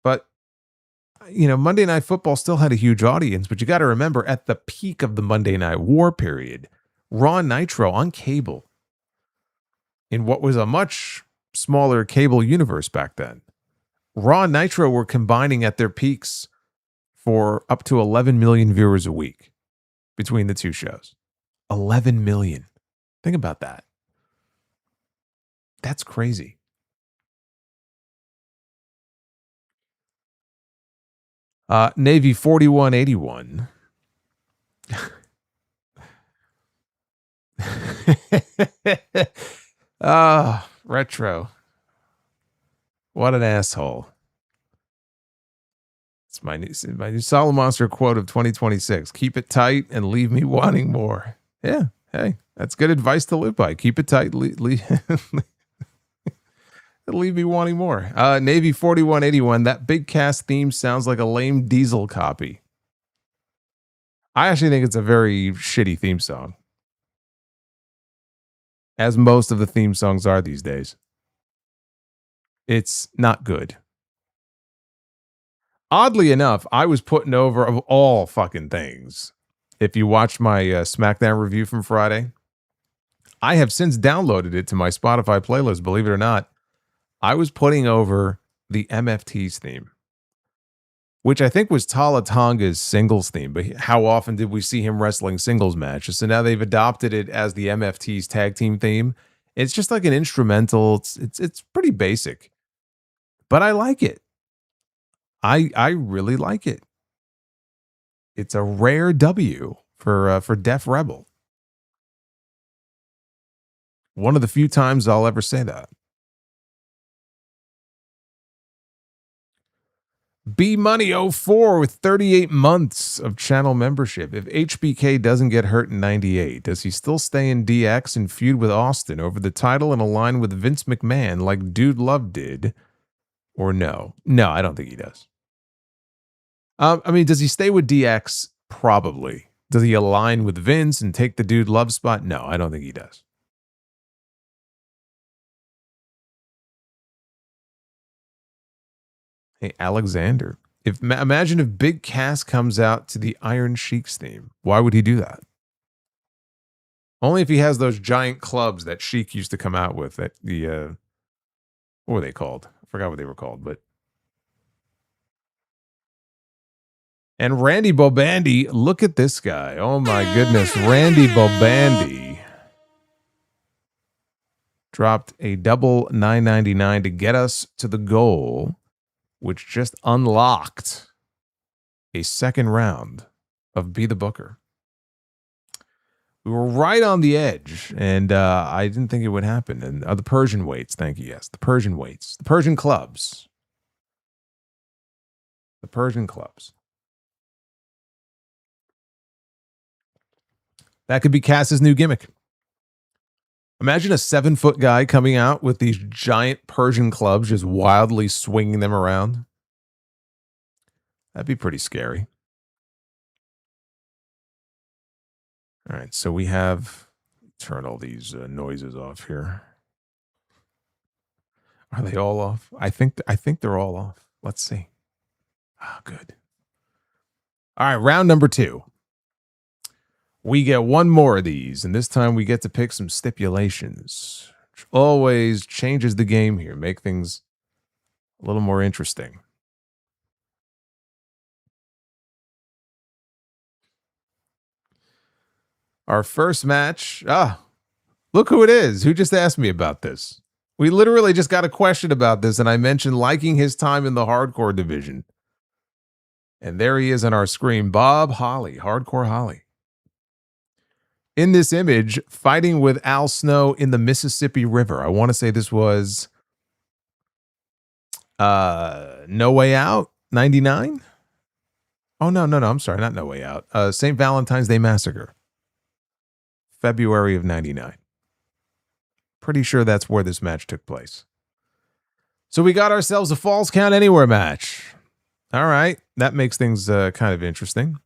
But, you know, Monday Night Football still had a huge audience, but you got to remember at the peak of the Monday Night War period, Raw Nitro on cable, in what was a much smaller cable universe back then, Raw and Nitro were combining at their peaks for up to 11 million viewers a week between the two shows. 11 million. Think about that. That's crazy. Navy 4181. Retro. What an asshole. It's my new Solomonster quote of 2026. Keep it tight and leave me wanting more. Yeah. Hey, that's good advice to live by. Keep it tight. Leave me wanting more. Navy 4181. That big cast theme sounds like a lame Diesel copy. I actually think it's a very shitty theme song, as most of the theme songs are these days. It's not good. Oddly enough, I was putting over, of all fucking things, if you watched my SmackDown review from Friday, I have since downloaded it to my Spotify playlist, believe it or not. I was putting over the MFT's theme, which I think was Tala Tonga's singles theme. But how often did we see him wrestling singles matches? So now they've adopted it as the MFT's tag team theme. It's just like an instrumental. It's pretty basic, but I like it. I really like it. It's a rare W for Def Rebel. One of the few times I'll ever say that. B Money 04 with 38 months of channel membership. If HBK doesn't get hurt in 98, does he still stay in DX and feud with Austin over the title and align with Vince McMahon like Dude Love did? Or no? No, I don't think he does. I mean, does he stay with DX? Probably. Does he align with Vince and take the Dude Love spot? No, I don't think he does. Hey, Alexander. Imagine if Big Cass comes out to the Iron Sheik's theme. Why would he do that? Only if he has those giant clubs that Sheik used to come out with at the what were they called? I forgot what they were called, but. And Randy Bobandy, look at this guy. Oh my goodness. Randy Bobandy dropped a double $9.99 to get us to the goal, which just unlocked a second round of Be the Booker. We were right on the edge, and I didn't think it would happen. And the Persian weights, thank you, yes. The Persian weights. The Persian clubs. The Persian clubs. That could be Cass's new gimmick. Imagine a 7-foot guy coming out with these giant Persian clubs, just wildly swinging them around. That'd be pretty scary. All right, so we have turn all these noises off here. Are they all off? I think they're all off. Let's see. Ah, good. All right, round number 2. We get one more of these, and this time we get to pick some stipulations, which always changes the game here, make things a little more interesting. Our first match. Look who it is. Who just asked me about this? We literally just got a question about this, and I mentioned liking his time in the hardcore division. And there he is on our screen, Bob Holly, Hardcore Holly. In this image, fighting with Al Snow in the Mississippi River. I want to say this was No Way Out, 99? Oh, no. I'm sorry, not No Way Out. St. Valentine's Day Massacre. February of 99. Pretty sure that's where this match took place. So we got ourselves a Falls Count Anywhere match. All right, that makes things kind of interesting.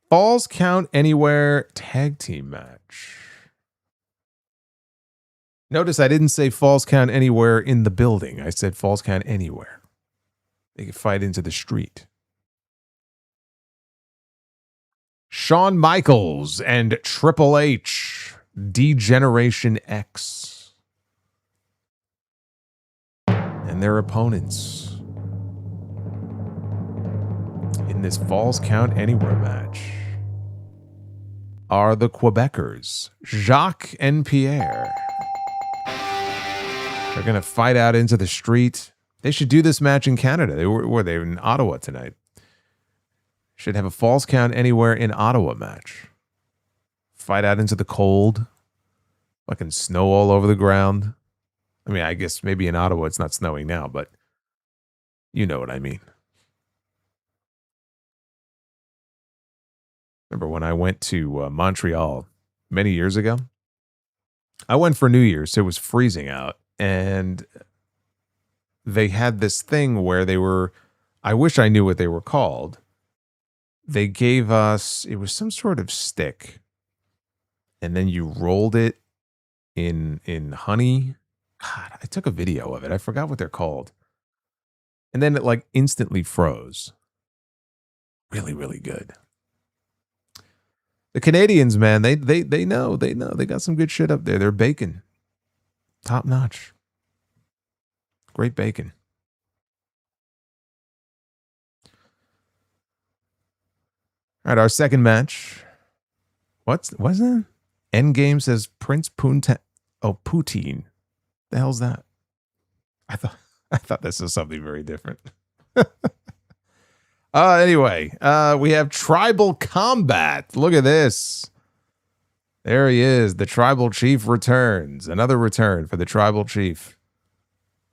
Falls Count Anywhere tag team match. Notice I didn't say Falls Count Anywhere in the building. I said Falls Count Anywhere. They could fight into the street. Shawn Michaels and Triple H, D-Generation X. And their opponents in this Falls Count Anywhere match are the Quebecers, Jacques and Pierre. They're going to fight out into the street. They should do this match in Canada. They were in Ottawa tonight. Should have a Falls Count Anywhere in Ottawa match. Fight out into the cold. Fucking snow all over the ground. I mean, I guess maybe in Ottawa it's not snowing now, but you know what I mean. Remember when I went to Montreal many years ago? I went for New Year's, so it was freezing out. And they had this thing where they were, I wish I knew what they were called. They gave us, it was some sort of stick. And then you rolled it in honey. God, I took a video of it. I forgot what they're called. And then it like instantly froze. Really, really good. The Canadians, man, they know. They got some good shit up there. They're baking. Top notch. Great bacon. All right, our second match. What's that? Endgame says Prince Punta. Oh, Poutine. The hell's that? I thought this was something very different. Anyway, we have Tribal Combat. Look at this. There he is. The Tribal Chief returns. Another return for the Tribal Chief.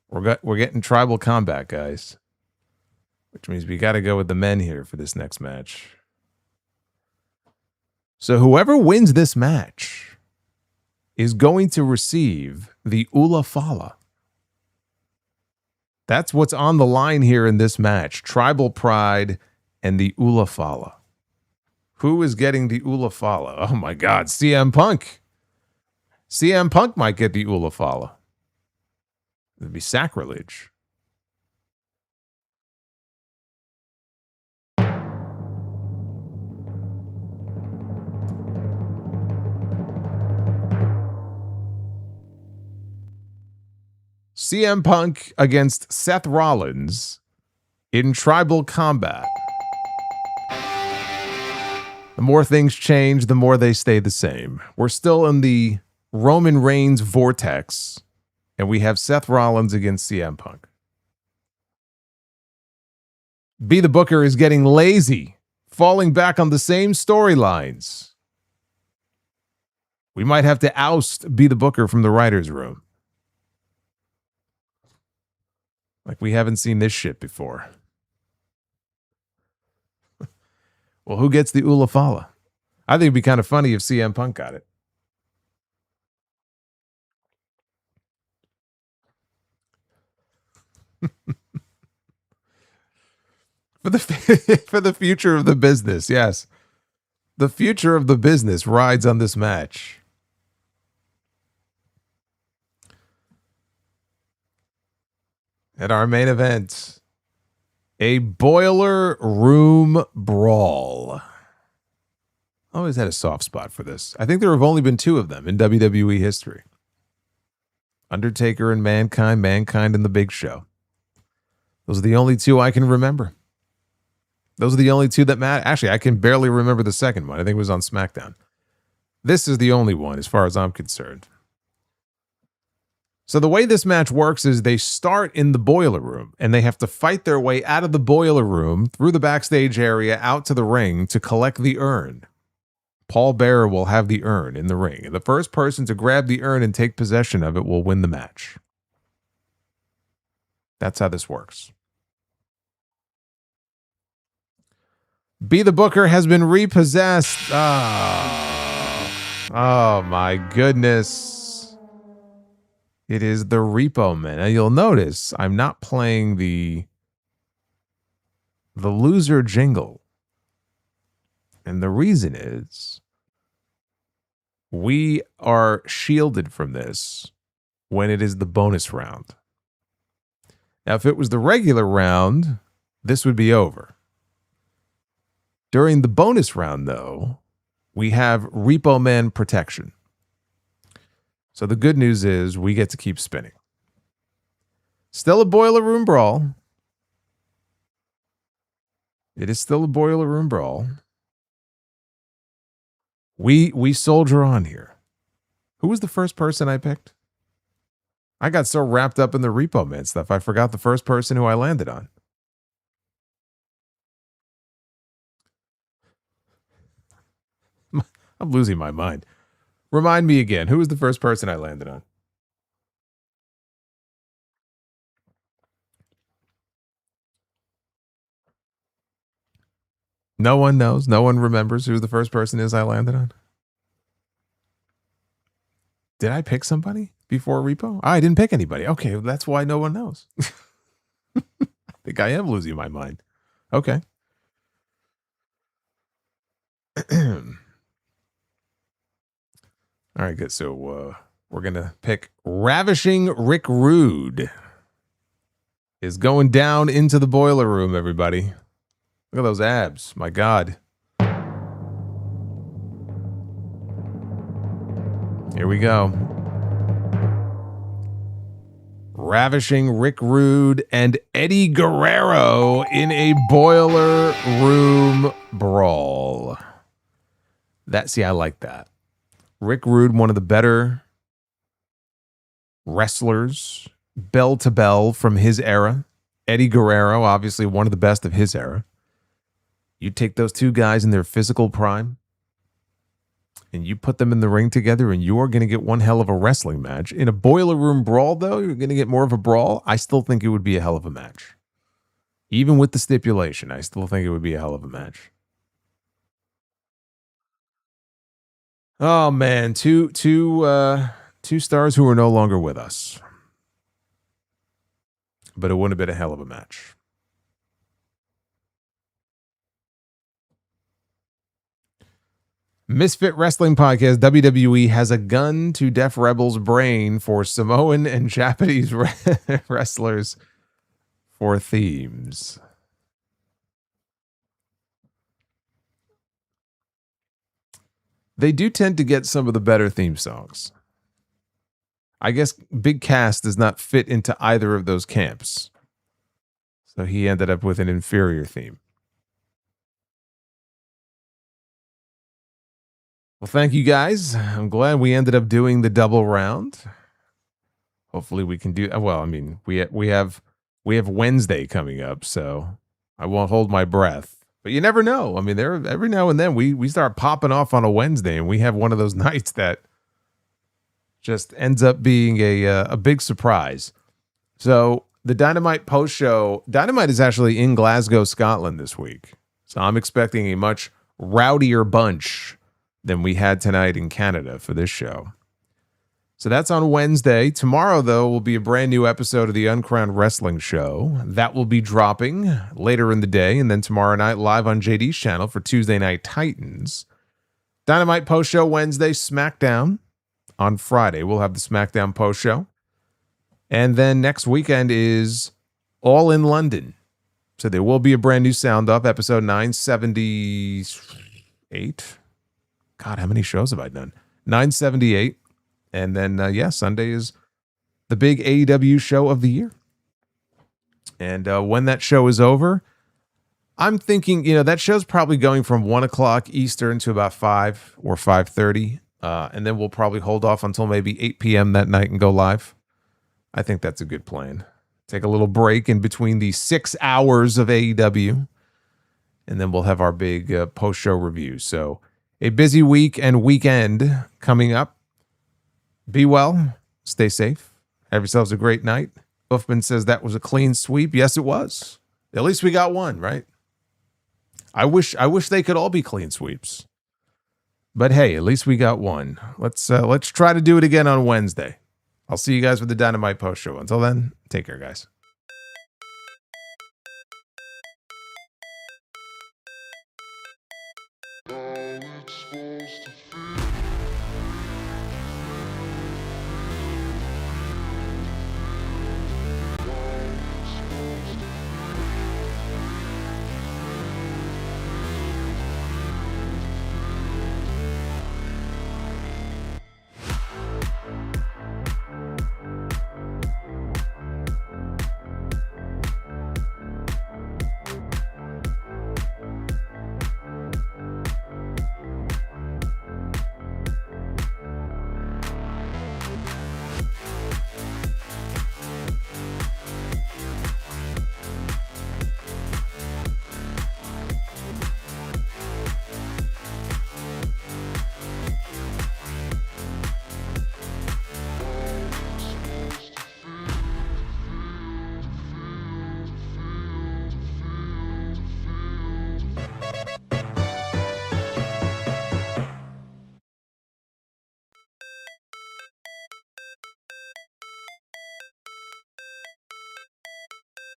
We're getting Tribal Combat, guys. Which means we got to go with the men here for this next match. So whoever wins this match is going to receive the Ula Fala. That's what's on the line here in this match. Tribal Pride and the Ula Fala. Who is getting the Ula Fala? Oh my God, CM Punk. CM Punk might get the Ula Fala. It'd be sacrilege. CM Punk against Seth Rollins in Tribal Combat. The more things change, the more they stay the same. We're still in the Roman Reigns vortex, and we have Seth Rollins against CM Punk. Be the Booker is getting lazy, falling back on the same storylines. We might have to oust Be the Booker from the writer's room. Like we haven't seen this shit before. Well, who gets the Ula Fala? I think it'd be kind of funny if CM Punk got it. For the future of the business, yes. The future of the business rides on this match. At our main event, a boiler room brawl. I always had a soft spot for this. I think there have only been 2 of them in WWE history. Undertaker and Mankind, Mankind and The Big Show. Those are the only 2 I can remember. Those are the only 2 that matter. Actually, I can barely remember the second one. I think it was on SmackDown. This is the only one as far as I'm concerned. So the way this match works is they start in the boiler room and they have to fight their way out of the boiler room through the backstage area out to the ring to collect the urn. Paul Bearer will have the urn in the ring, and the first person to grab the urn and take possession of it will win the match. That's how this works. Be the Booker has been repossessed. Oh my goodness. It is the Repo Man. Now you'll notice I'm not playing the loser jingle. And the reason is we are shielded from this when it is the bonus round. Now, if it was the regular round, this would be over. During the bonus round, though, we have Repo Man protection. So the good news is we get to keep spinning. Still a boiler room brawl. It is still a boiler room brawl. We soldier on here. Who was the first person I picked? I got so wrapped up in the Repo Man stuff, I forgot the first person who I landed on. I'm losing my mind. Remind me again, who was the first person I landed on? No one knows. No one remembers who the first person is I landed on. Did I pick somebody before Repo? I didn't pick anybody. Okay, that's why no one knows. I think I am losing my mind. Okay. All right, good. So we're going to pick Ravishing Rick Rude is going down into the boiler room, everybody. Look at those abs. My God. Here we go. Ravishing Rick Rude and Eddie Guerrero in a boiler room brawl. See, I like that. Rick Rude, one of the better wrestlers, bell to bell from his era. Eddie Guerrero, obviously one of the best of his era. You take those 2 guys in their physical prime and you put them in the ring together and you are going to get one hell of a wrestling match. In a boiler room brawl, though, you're going to get more of a brawl. I still think it would be a hell of a match. Even with the stipulation, I still think it would be a hell of a match. Oh, man. Two stars who are no longer with us. But it wouldn't have been a hell of a match. Misfit Wrestling Podcast, WWE has a gun to Def Rebel's brain for Samoan and Japanese wrestlers for themes. They do tend to get some of the better theme songs. I guess Big Cass does not fit into either of those camps. So he ended up with an inferior theme. Well, thank you guys. I'm glad we ended up doing the double round. Hopefully we can do well. I mean, we have Wednesday coming up, so I won't hold my breath. But you never know. I mean, every now and then we start popping off on a Wednesday, and we have one of those nights that just ends up being a big surprise. So the Dynamite post show, Dynamite is actually in Glasgow, Scotland this week. So I'm expecting a much rowdier bunch than we had tonight in Canada for this show. So that's on Wednesday. Tomorrow, though, will be a brand new episode of the Uncrowned Wrestling Show. That will be dropping later in the day, and then tomorrow night live on JD's channel for Tuesday Night Titans. Dynamite post show Wednesday, SmackDown on Friday. We'll have the SmackDown post show. And then next weekend is all in London. So there will be a brand new sound off, episode 978. God, how many shows have I done? 978. And then, Sunday is the big AEW show of the year. And when that show is over, I'm thinking, that show's probably going from 1 o'clock Eastern to about 5 or 5:30. And then we'll probably hold off until maybe 8 p.m. that night and go live. I think that's a good plan. Take a little break in between the 6 hours of AEW. And then we'll have our big post-show review. So a busy week and weekend coming up. Be well. Stay safe. Have yourselves a great night. Uffman says that was a clean sweep. Yes, it was. At least we got one, right? I wish they could all be clean sweeps. But hey, at least we got one. Let's try to do it again on Wednesday. I'll see you guys with the Dynamite post show. Until then, take care, guys.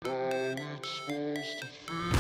All it's supposed to feel.